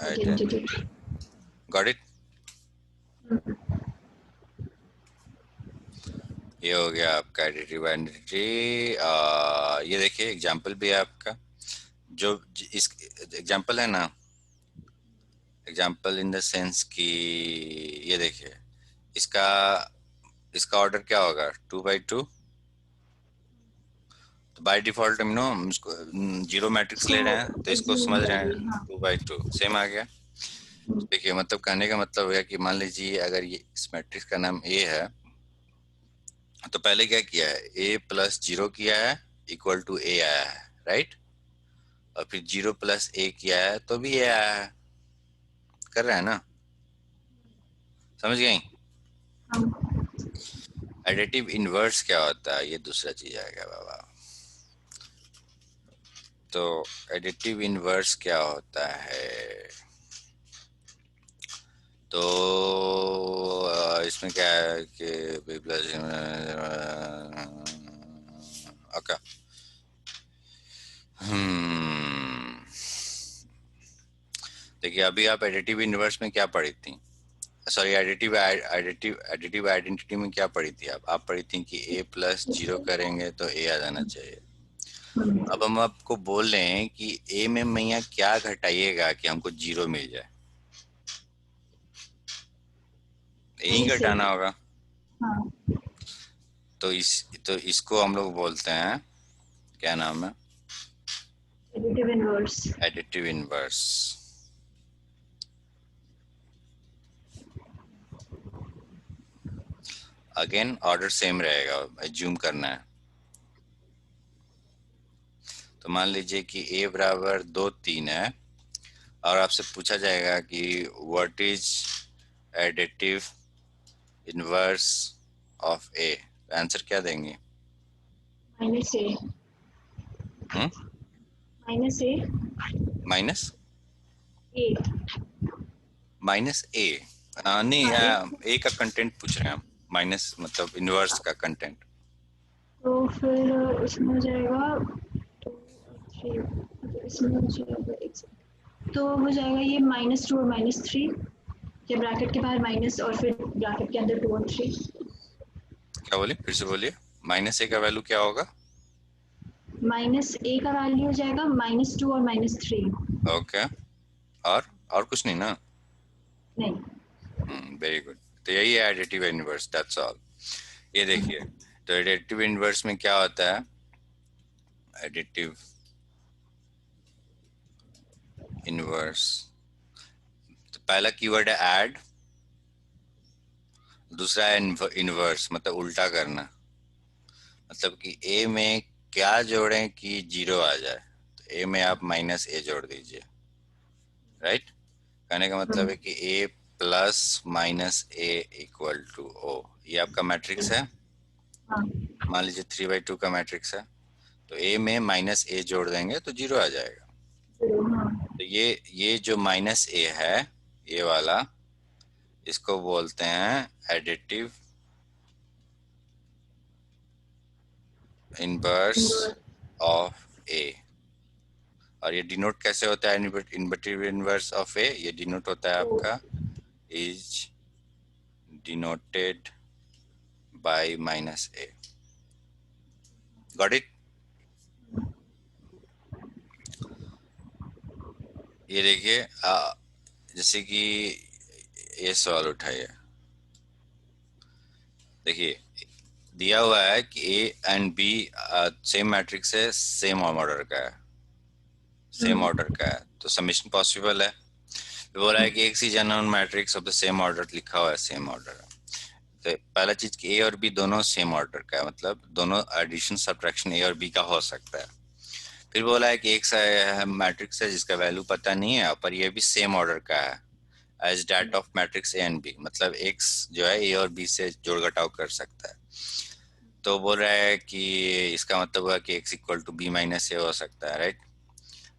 Identity. Got it? ये हो गया आपका एडिटिव आइडेंटिटी। ये देखिए एग्जांपल भी है आपका, जो इस एग्जांपल है ना, एग्जांपल इन द सेंस कि ये देखिए इसका ऑर्डर क्या होगा, 2x2। तो बाय डिफॉल्ट हम इसको जीरो मैट्रिक्स ले रहे हैं तो इसको समझ रहे हैं 2x2 सेम आ गया। देखिए मतलब कहने का मतलब है कि मान लीजिए अगर ये इस मैट्रिक्स का नाम ए है तो पहले क्या किया है, a प्लस 0 किया है इक्वल टू a आया है, राइट। और फिर 0 प्लस a किया है तो भी a आया है, कर रहे हैं ना, समझ गई? एडिटिव इनवर्स क्या होता है, ये दूसरा चीज आएगा बाबा। तो एडिटिव इनवर्स क्या होता है, तो इसमें क्या है कि b प्लस ओके। देखिए अभी आप एडिटिव इनवर्स में क्या पढ़ी थी, सॉरी एडिटिव आइडेंटिटी में क्या पढ़ी थी आप पढ़ी थी कि a प्लस 0 करेंगे तो a आ जाना चाहिए। अब हम आपको बोल रहे हैं कि a में मैया क्या घटाइएगा कि हमको 0 मिल जाए, यही घटाना होगा। तो इसको हम लोग बोलते हैं, क्या नाम है, additive inverse. Additive inverse. Again order same रहेगा, एज्यूम करना है। तो मान लीजिए कि a बराबर 2 3 है और आपसे पूछा जाएगा कि what is additive inverse of a, answer क्या देंगे? माइनस ए। माइनस ए। माइनस ए। माइनस ए नहीं, a का कंटेंट पूछ रहे हैं हम, माइनस मतलब इनवर्स का कंटेंट। तो फिर उसमें हो जाएगा 2 3, इसमें हो जाएगा तो हो जाएगा ये -2 और -3, या ब्रैकेट के बाहर माइनस और फिर ब्रैकेट के अंदर 2 और 3। क्या बोलिए, फिर से बोलिए, माइनस ए का वैल्यू क्या होगा? माइनस ए का वैल्यू हो जाएगा -2 और -3। ओके, और कुछ नहीं ना? नहीं। Very good. तो यही है एडिटिव इनवर्स, दैट्स ऑल। ये देखिए तो एडिटिव इनवर्स में क्या होता है, एडिटिव इनवर्स तो पहला कीवर्ड है ऐड, दूसरा है इनवर्स मतलब उल्टा करना, मतलब कि a में क्या जोड़ें कि 0 आ जाए, तो a में आप -a जोड़ दीजिए, राइट। कहने का मतलब है कि a plus -a equal to o, ये आपका मैट्रिक्स है। मान लीजिए 3/2 का मैट्रिक्स है, तो a में -a जोड़ देंगे तो 0 आ जाएगा। तो ये जो -a है, ये वाला, इसको बोलते हैं एडिटिव इनवर्स ऑफ a। और ये डिनोट कैसे होता है, एडिटिव इनवर्स ऑफ a, ये डिनोट होता है आपका is denoted by -a। Got it? ये देखिए जैसे कि ये सवाल उठाइए, देखिए दिया हुआ है कि a and b same matrix है, सेम ऑर्डर का है, सेम ऑर्डर का है, तो समेशन पॉसिबल है। बोल रहा है कि एक C general matrix of the same order लिखा हुआ है, सेम ऑर्डर। तो पहला चीज कि a और b दोनों सेम ऑर्डर का है, मतलब दोनों एडिशन सब्ट्रैक्शन a और b का हो सकता है। फिर बोला है कि एक मैट्रिक्स है जिसका वैल्यू पता नहीं है पर ये भी सेम ऑर्डर का है as that of matrix A and B, मतलब x जो है a और b से जोड़ घटाव कर सकता है। तो बोल रहा है कि इसका मतलब हुआ कि x equal to b minus A हो सकता है, राइट।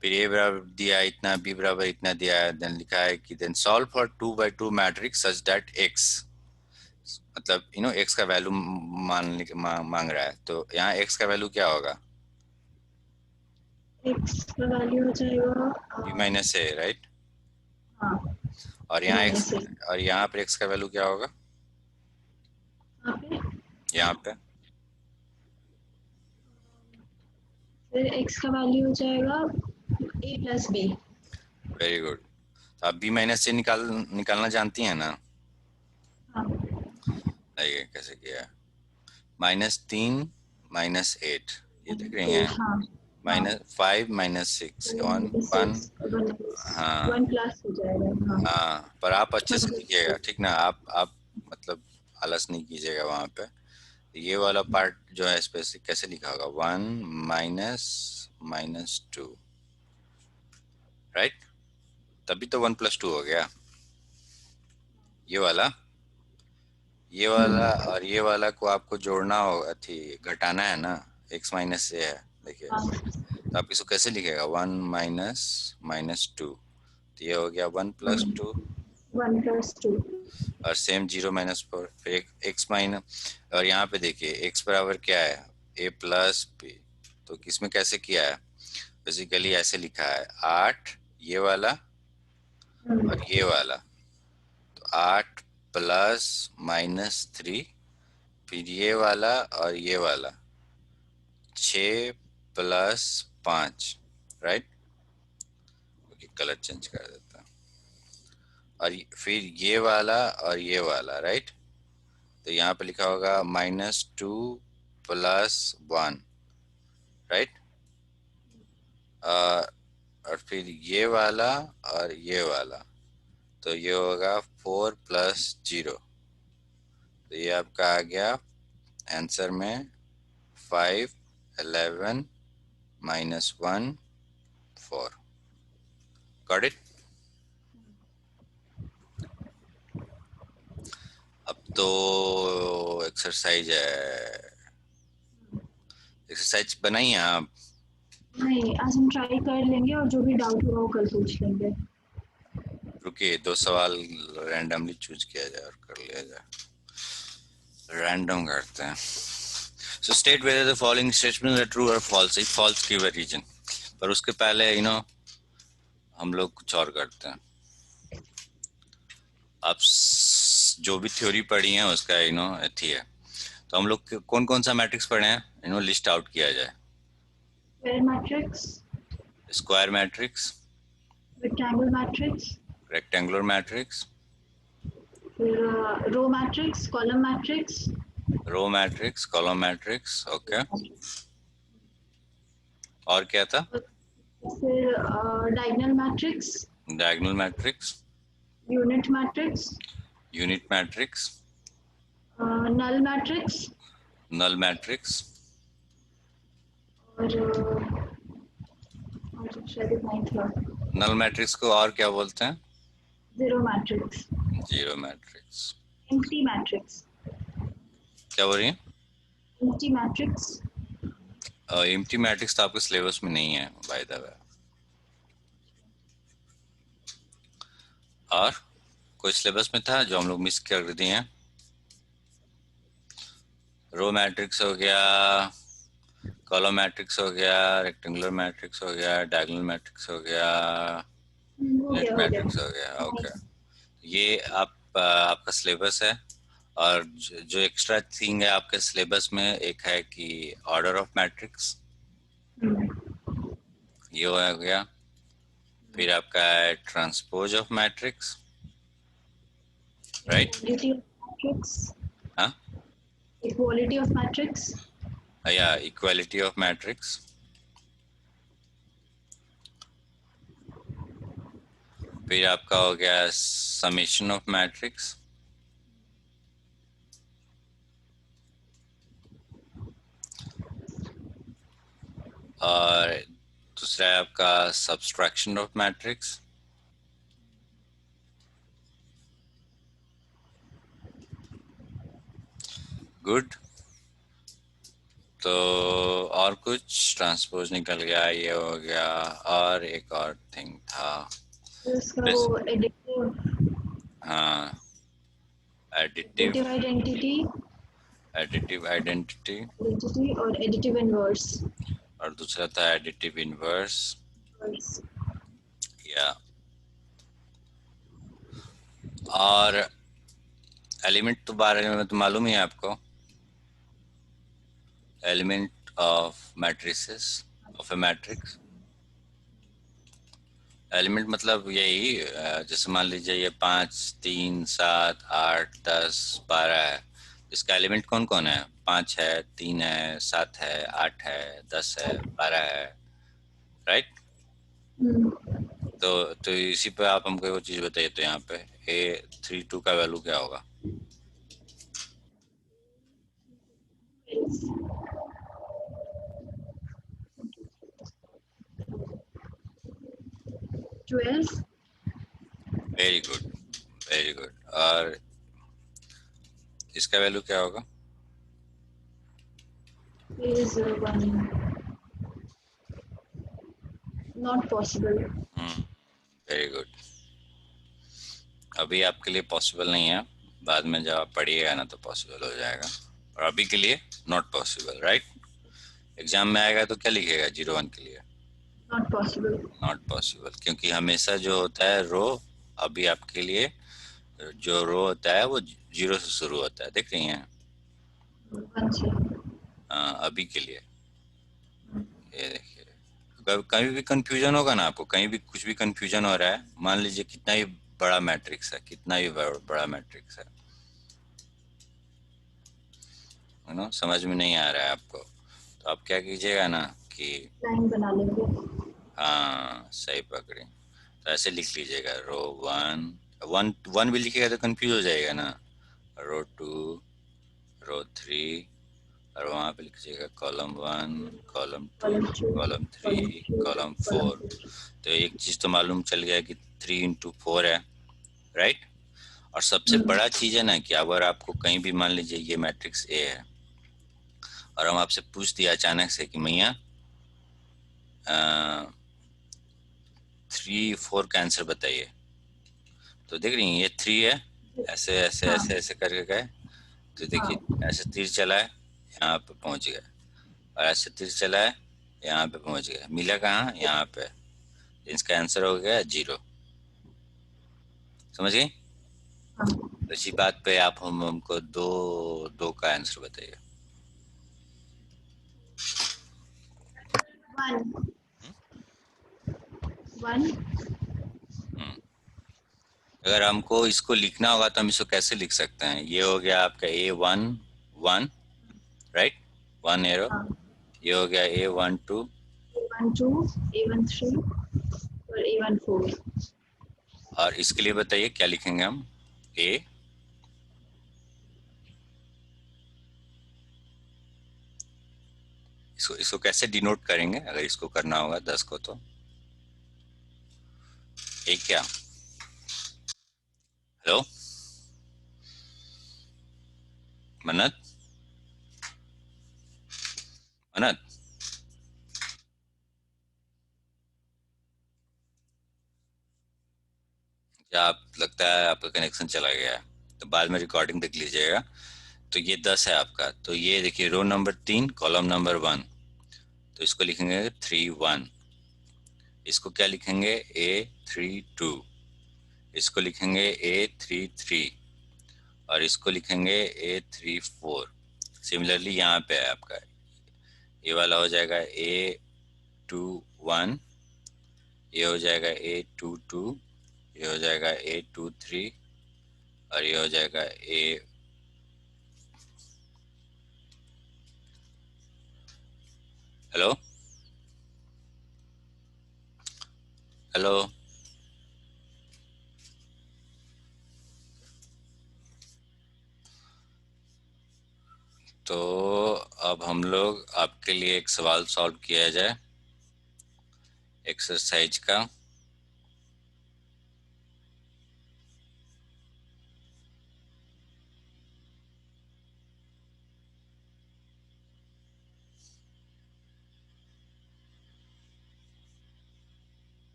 फिर a बराबर दिया इतना, b बराबर इतना दिया है, देन लिखा है कि then solve for 2/2 matrix such that x, मतलब x का वैल्यू मांग रहा है, तो यहाँ x का वैल्यू क्या होगा, x का वैल्यू हो जाएगा b माइनस ए, राइट। हाँ और यहाँ x, -8 और यहाँ पर x का वैल्यू क्या होगा? यहाँ पे यहाँ पे फिर x का वैल्यू हो जाएगा a + b। Very good. तो आप b माइनस से निकालना जानती हैं ना? हाँ देखिए कैसे किया है। -3 -8 ये देख रही हैं, हाँ -5 -6 1 1। हाँ 1 प्लस हो जाएगा। हाँ हाँ, पर आप अच्छे से लिखिएगा, ठीक ना? आप मतलब आलस नहीं कीजिएगा वहां पे। ये वाला पार्ट जो है स्पेसिफिक कैसे लिखा होगा? 1 -2, राइट? तभी तो 1 + 2 हो गया। ये वाला और ये वाला को आपको जोड़ना होगा, थी घटाना है ना, x माइनस से है। देखिए तो आप इसको कैसे लिखेगा? 1 -2, तो ये हो गया 1 + 2 1 + 2 और सेम 0 -4, फिर x माइनस, और यहाँ पे देखिए x बराबर क्या है? a + b। तो किसमें कैसे किया है? बेसिकली ऐसे लिखा है 8 ये वाला और ये वाला, तो 8 + -3, फिर ये वाला और ये वाला 6 + 5, राइट? कलर चेंज कर देता, और फिर ये वाला और ये वाला, राइट? तो यहाँ पे लिखा होगा -2 + 1, राइट? और फिर ये वाला और ये वाला, तो ये होगा 4 + 0। तो ये आपका आ गया आंसर में 5 11 -1 4। Got it? अब तो एक्सरसाइज है, एक्सरसाइज बनाइए आप। नहीं, आज हम ट्राई कर लेंगे और जो भी डाउट होगा वो कल पूछ लेंगे। रुकिए, 2 सवाल रैंडमली चूज किया जाए और कर लिया जाए। रैंडम करते हैं। So state whether the following statements are true or false. If false give a reason. पर उसके पहले हम लोग कुछ और करते हैं। आप जो भी थ्योरी पढ़ी है उसका अथी है, तो हम लोग कौन कौन सा मैट्रिक्स पढ़े हैं लिस्ट आउट किया जाए। Square matrix, square matrix, rectangle matrix, rectangular matrix, फिर row matrix, column matrix, row matrix, column matrix, okay. और क्या था? फिर diagonal matrix, diagonal matrix, unit matrix, unit matrix, null matrix, null matrix, और शायद इतना ही था। नल मैट्रिक्स को और क्या बोलते हैं? Zero matrix, zero matrix, empty matrix, क्या बोल रही हैं? एम्प्टी मैट्रिक्स, एम्प्टी मैट्रिक्स तो आपके सिलेबस में नहीं है बाय द वे। और कोई सिलेबस में था जो हम लोग मिस कर दिए हैं? रो मैट्रिक्स हो गया, कॉलम मैट्रिक्स हो गया, रेक्टेंगुलर मैट्रिक्स हो गया, डायगोनल मैट्रिक्स हो गया, यूनिट मैट्रिक्स हो गया, ओके। ये आपका सिलेबस है। और जो एक्स्ट्रा थिंग है आपके सिलेबस में एक है कि ऑर्डर ऑफ मैट्रिक्स, ये हो गया। फिर आपका है ट्रांसपोज ऑफ मैट्रिक्स, राइट? हाँ, इक्वालिटी ऑफ मैट्रिक्स, या इक्वालिटी ऑफ मैट्रिक्स। फिर आपका हो गया समेशन ऑफ मैट्रिक्स, और दूसरा है आपका सब्सट्रैक्शन ऑफ मैट्रिक्स, गुड। तो और कुछ ट्रांसपोज निकल गया, ये हो गया, और एक और थिंग था, हाँ, एडिटिव आइडेंटिटी, एडिटिव आइडेंटिटी, और एडिटिव इनवर्स। और दूसरा था एडिटिव इनवर्स, या और एलिमेंट तो बारे में तो मालूम ही है आपको, element of matrices of A matrix. Element मतलब यही जैसे मान लीजिए ये 5, 3, 7, 8, 10, 12 है, इसका एलिमेंट कौन कौन है? 5 है, 3 है, 7 है, 8 है, 10 है, 12 है, राइट। तो इसी पे आप हमको वो चीज बताइए, तो यहाँ पे A32 का वैल्यू क्या होगा? Very good, very good. और इसका वैल्यू क्या होगा? Not possible. Very good. अभी आपके लिए पॉसिबल नहीं है, बाद में जब आप पढ़िएगा ना तो पॉसिबल हो जाएगा, और अभी के लिए नॉट पॉसिबल, राइट। एग्जाम में आएगा तो क्या लिखेगा 01 के लिए? Not possible. नॉट पॉसिबल, क्योंकि हमेशा जो होता है रो, अभी आपके लिए जो रो होता है वो 0 से शुरू होता है, देख रही हैं? अभी के लिए ये देखिए, कहीं भी कंफ्यूजन होगा ना आपको, कहीं भी कुछ भी कंफ्यूजन हो रहा है, मान लीजिए कितना ही बड़ा मैट्रिक्स है, कितना ही बड़ा मैट्रिक्स है, यू नो, समझ में नहीं आ रहा है आपको, तो आप क्या कीजिएगा ना कि लाइन बना लेंगे। हाँ सही पकड़ी, तो ऐसे लिख लीजिएगा रो 1 भी लिखिएगा तो कंफ्यूज हो जाएगा ना, रो 2, रो 3, और वहाँ पे लिखिएगा कॉलम 1, कॉलम 2, कॉलम 3, कॉलम 4। तो एक चीज तो मालूम चल गया कि 3 इंटू 4 है, राइट। और सबसे बड़ा चीज है ना कि अगर आपको कहीं भी मान लीजिए ये मैट्रिक्स ए है और हम आपसे पूछ दिया अचानक से कि मैया 3, 4 का आंसर बताइए, तो देख रही हैं ये 3 है, ऐसे ऐसे ऐसे ऐसे करके गए, तो देखिए ऐसे तीर चला है, यहाँ पे पहुंच गया, और ऐसे तीर चला है, यहाँ पे पहुंच गया, मिला कहाँ? यहाँ पे। इसका आंसर हो गया 0, समझ गई? तो इसी बात पे आप हमको दो का आंसर बताइए। 1। अगर हमको इसको लिखना होगा तो हम इसको कैसे लिख सकते हैं? ये हो गया आपका A11, राइट, 1 एरो। ये हो गया A12, A12, A13 और A14। और इसके लिए बताइए क्या लिखेंगे हम? ए इसको कैसे डिनोट करेंगे अगर इसको करना होगा 10 को? तो ए क्या? हेलो मन्नत, मन्नत, क्या आप, लगता है आपका कनेक्शन चला गया है, तो बाद में रिकॉर्डिंग देख लीजिएगा। तो ये 10 है आपका, तो ये देखिए रो नंबर 3, कॉलम नंबर 1, तो इसको लिखेंगे 3, 1। इसको क्या लिखेंगे? A32। इसको लिखेंगे A33, और इसको लिखेंगे A34। सिमिलरली यहाँ पे है आपका, ये वाला हो जाएगा A21, ये हो जाएगा A22, ये हो जाएगा A23, और ये हो जाएगा हेलो, हेलो, तो अब हम लोग आपके लिए एक सवाल सॉल्व किया जाए एक्सरसाइज का।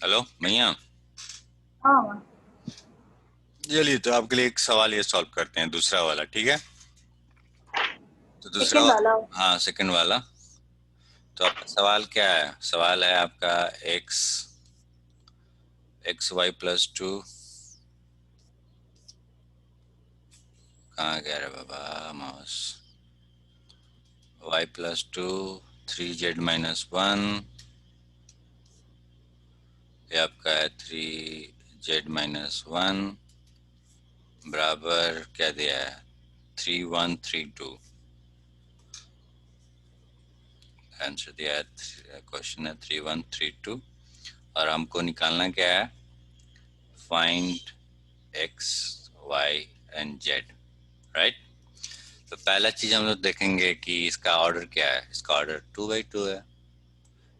हेलो भैया, हाँ चलिए तो आपके लिए एक सवाल ये सॉल्व करते हैं, दूसरा वाला, ठीक है? तो दूसरा सेकंड वाला। हाँ, सेकंड वाला। तो आपका सवाल क्या है? सवाल है आपका एक्स वाई प्लस टू, कहाँ गया रे बाबा mouse? Y plus two, 3z minus one, ये आपका है 3z माइनस वन बराबर क्या दिया है? 3132। आंसर दिया है, क्वेश्चन है 3132, और हमको निकालना क्या है? Find X Y and Z, right? तो पहला चीज हम लोग देखेंगे कि इसका ऑर्डर क्या है। इसका ऑर्डर 2/2 है,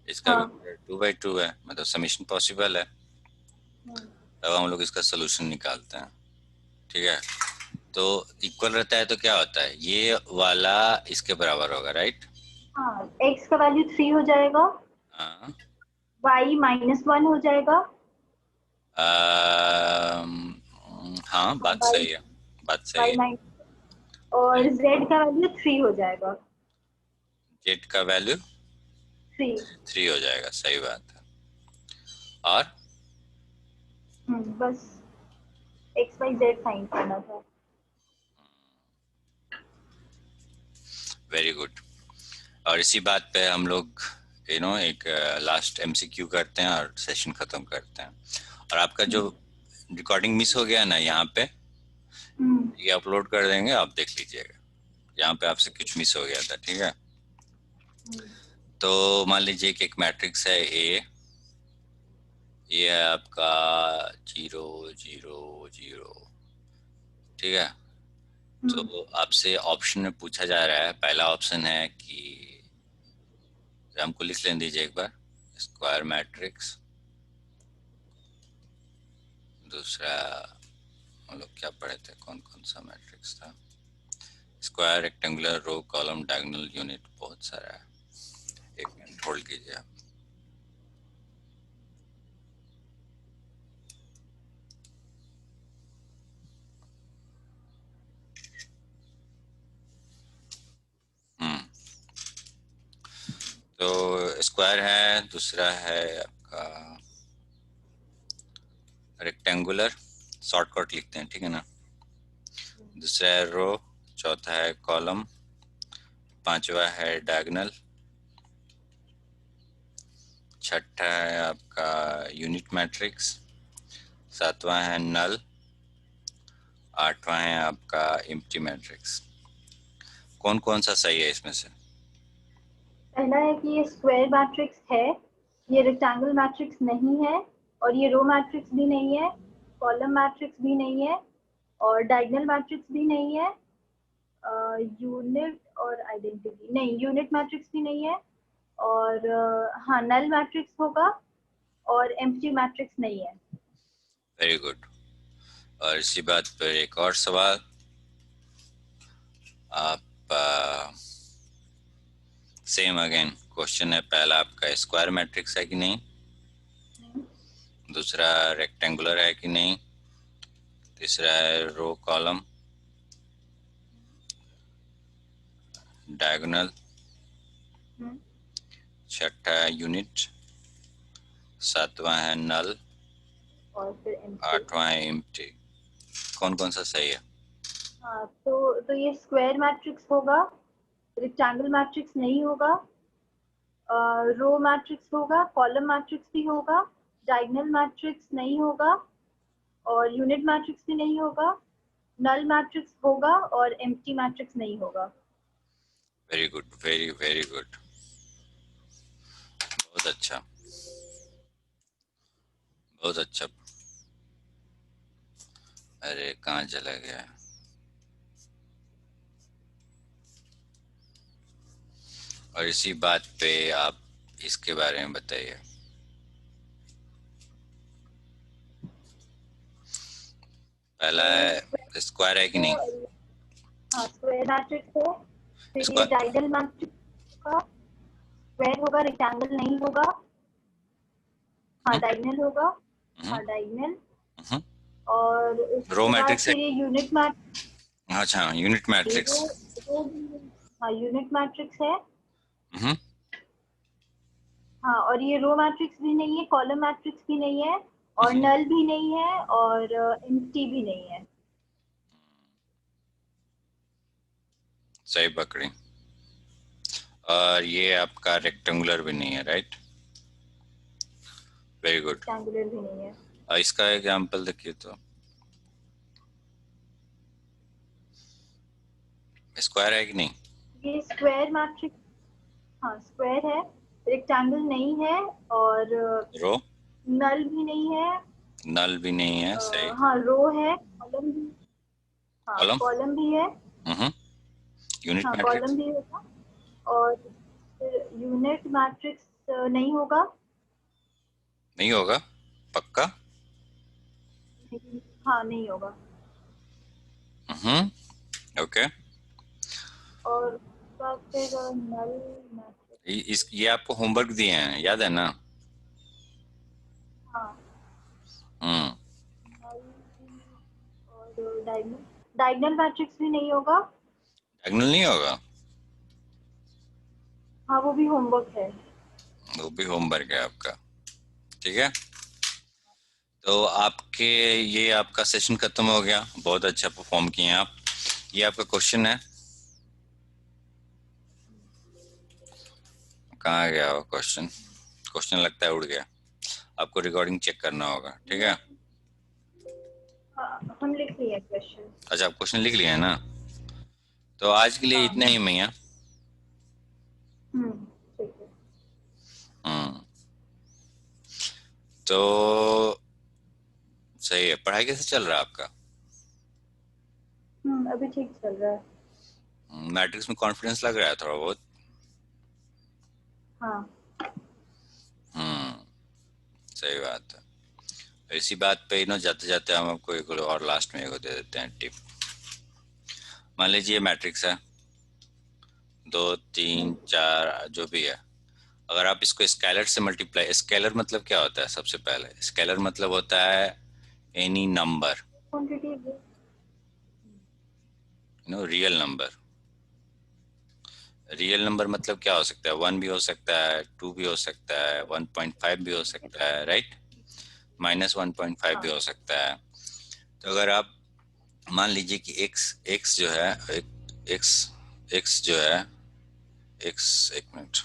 इसका भी हाँ। ऑर्डर 2/2 है, मतलब समीशन पॉसिबल है। तब हम लोग इसका सोल्यूशन निकालते हैं, ठीक है? तो इक्वल रहता है तो क्या होता है? ये वाला इसके बराबर होगा, राइट? हाँ, x का वैल्यू 3 हो जाएगा, हाँ, y -1 हो जाएगा। हाँ, बात y सही है, बात सही है। और z का वैल्यू 3 हो जाएगा। जेड का वैल्यू 3। 3 हो जाएगा, सही बात है। और बस x y z फाइंड करना था। Very good. और इसी बात पे हम लोग एक लास्ट एमसीक्यू करते हैं और सेशन खत्म करते हैं। और आपका जो रिकॉर्डिंग मिस हो गया ना यहाँ पे, ये अपलोड कर देंगे, आप देख लीजिएगा। यहाँ पे आपसे कुछ मिस हो गया था, ठीक है? तो मान लीजिए कि एक मैट्रिक्स है ए, ये है आपका 0 0 0, ठीक है? तो आपसे ऑप्शन में पूछा जा रहा है, पहला ऑप्शन है कि हमको लिख लेने दीजिए एक बार, स्क्वायर मैट्रिक्स। दूसरा हम लोग क्या पढ़े थे, कौन कौन सा मैट्रिक्स था? स्क्वायर, रेक्टेंगुलर, रो, कॉलम, डायगोनल, यूनिट, बहुत सारा है। एक मिनट होल्ड कीजिए आप। तो स्क्वायर है, दूसरा है आपका रेक्टेंगुलर, शॉर्टकट लिखते हैं, ठीक है ना? दूसरा है रो, चौथा है कॉलम, पांचवा है डायगोनल, छठा है आपका यूनिट मैट्रिक्स, सातवां है नल, आठवां है आपका एम्प्टी मैट्रिक्स। कौन कौन सा सही है इसमें से? पहला है कि ये स्क्वायर मैट्रिक्स है, ये रेक्टेंगल मैट्रिक्स नहीं है, और ये रो मैट्रिक्स भी नहीं है, कॉलम मैट्रिक्स भी नहीं है, और डायगोनल मैट्रिक्स भी नहीं है, यूनिट और आइडेंटिटी नहीं, यूनिट मैट्रिक्स भी नहीं है, और हाँ नल मैट्रिक्स होगा, और एम्प्टी मैट्रिक्स नहीं है। Very good. और इसी बात पर एक और सवाल, आप सेम अगेन क्वेश्चन है, पहला आपका स्क्वायर मैट्रिक्स है कि नहीं, दूसरा रेक्टेंगुलर है कि नहीं, तीसरा है रो कॉलम, डायगोनल, छठा है यूनिट, सातवां है नल, और फिर एम्प्टी। आठवां है एम्प्टी। कौन कौन सा सही है? हाँ, तो ये स्क्वायर मैट्रिक्स होगा, रेक्टेंगल मैट्रिक्स नहीं होगा, रो मैट्रिक्स होगा, कॉलम मैट्रिक्स भी होगा, डायगोनल मैट्रिक्स नहीं होगा, और यूनिट मैट्रिक्स भी नहीं होगा, नल मैट्रिक्स होगा, और एम्प्टी मैट्रिक्स नहीं होगा। Very good, very very good, बहुत अच्छा, बहुत अच्छा। अरे कहाँ चला गया? और इसी बात पे आप इसके बारे में बताइए। पहला है स्क्वायर है कि नहीं? हाँ, स्क्वायर मैट्रिक्स है, फिर ये स्क्वायर, डायगोनल मैट्रिक्स होगा, स्क्वायर होगा, रेक्टेंगल नहीं होगा, हाँ डायगोनल होगा, हाँ डायगोनल। हम्म, और रो उसके बाद मैट्रिक्स है। फिर ये यूनिट मैट्रिक्स, अच्छा, यूनिट मैट्रिक्स। हाँ यूनिट मैट्रिक्स है। हम्म, हाँ और ये रो मैट्रिक्स भी नहीं है, कॉलम मैट्रिक्स भी नहीं है, और हम्म, नल भी नहीं है, और एम्प्टी भी नहीं है। सही पकड़ी। और ये आपका रेक्टेंगुलर भी नहीं है, राइट? Very good. रेक्टेंगुलर भी नहीं है। इसका एग्जांपल देखिए तो, स्क्वायर है कि नहीं? ये स्क्वायर मैट्रिक्स, हाँ स्क्वायर है, रेक्टेंगल नहीं है, और रो, नल भी नहीं है। नल भी नहीं है, सही। हाँ रो है, कॉलम भी, हाँ कॉलम, कॉलम भी है, यूनिट हाँ मैट्रिक्स कॉलम भी होगा, और यूनिट मैट्रिक्स नहीं होगा। नहीं होगा, पक्का? हाँ नहीं होगा। ओके। और उसका फिर नल मैट्रिक्स, ये आपको होमवर्क दिए हैं, याद है ना? हाँ हम्म, नल भी, और डायगोनल, डायगोनल मैट्रिक्स भी नहीं होगा। डायगोनल नहीं होगा, हाँ वो भी होमवर्क है। वो भी होमवर्क है आपका, ठीक है। तो आपके, ये आपका सेशन खत्म हो गया, बहुत अच्छा परफॉर्म किए हैं आप। ये आपका क्वेश्चन है, कहाँ गया वो क्वेश्चन? क्वेश्चन लगता है उड़ गया, आपको रिकॉर्डिंग चेक करना होगा, ठीक है। हाँ, हम लिख लिए क्वेश्चन। अच्छा, आप क्वेश्चन लिख लिए हैं ना? तो आज के लिए हाँ इतना ही मैया। ठीक है। हम्म, तो सही है। पढ़ाई कैसे चल रहा है आपका? अभी ठीक चल रहा है। मैट्रिक्स में कॉन्फिडेंस लग रहा है थोड़ा बहुत? हाँ सही बात है। इसी बात पे जाते जाते हम आपको एक और लास्ट में एक दे देते हैं टिप। मान लीजिए मैट्रिक्स है 2 3 4 जो भी है, अगर आप इसको स्केलर से मल्टीप्लाई, स्केलर मतलब क्या होता है? सबसे पहले स्केलर मतलब होता है any number, quantity. Real number. Real number मतलब क्या हो सकता है? 1 भी हो सकता है, 2 भी हो सकता है, 1.5 भी हो सकता है, राइट? -1.5 भी हाँ हो सकता है। तो अगर आप मान लीजिए कि x x जो है, x x जो है, x, एक मिनट,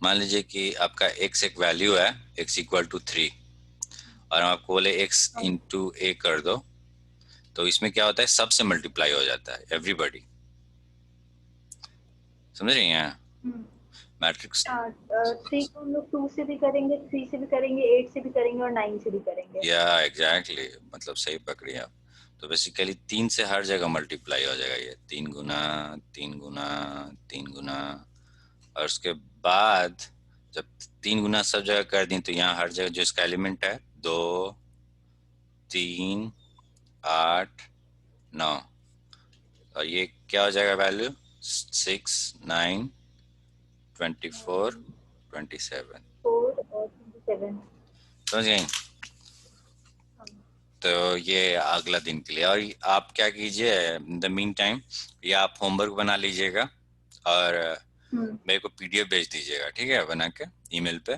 मान लीजिए कि आपका x एक वैल्यू है, x इक्वल टू 3, और हम आपको बोले x हाँ इंटू a कर दो, तो इसमें क्या होता है? सबसे मल्टीप्लाई हो जाता है, एवरीबॉडी। समझ रही हैं? मैट्रिक्स, हाँ, 3 को हम लोग 2 से भी करेंगे, 3 से भी करेंगे, 8 से भी करेंगे, और 9 से भी करेंगे। या एग्जैक्टली, मतलब सही पकड़ी आप। तो बेसिकली 3 से हर जगह मल्टीप्लाई हो जाएगा, ये 3 गुना 3 गुना 3 गुना, और उसके बाद जब 3 गुना सब जगह कर दी, तो यहाँ हर जगह जो इसका एलिमेंट है 2 3 8 9, और ये क्या हो जाएगा वैल्यू? 6 9 24 27। 4 और 27। समझ गई? तो ये अगला दिन के लिए। और आप क्या कीजिए, इन द मीन टाइम ये आप होमवर्क बना लीजिएगा, और मेरे को पीडीएफ भेज दीजिएगा, ठीक है, बना के ईमेल पे।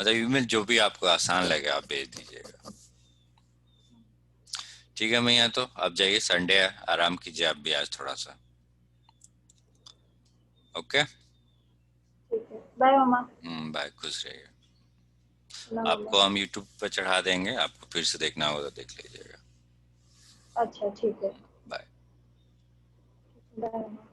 मतलब ईमेल जो भी आपको आसान लगे आप भेज दीजिएगा, ठीक है भैया। तो आप जाइए, संडे है, आराम कीजिए आप भी आज थोड़ा सा। ओके, ठीक है, बाय मामा। बाय, खुश रहिए। ना आपको हम यूट्यूब पे चढ़ा देंगे, आपको फिर से देखना होगा तो देख लीजिएगा। अच्छा ठीक है, बाय। बाय मामा।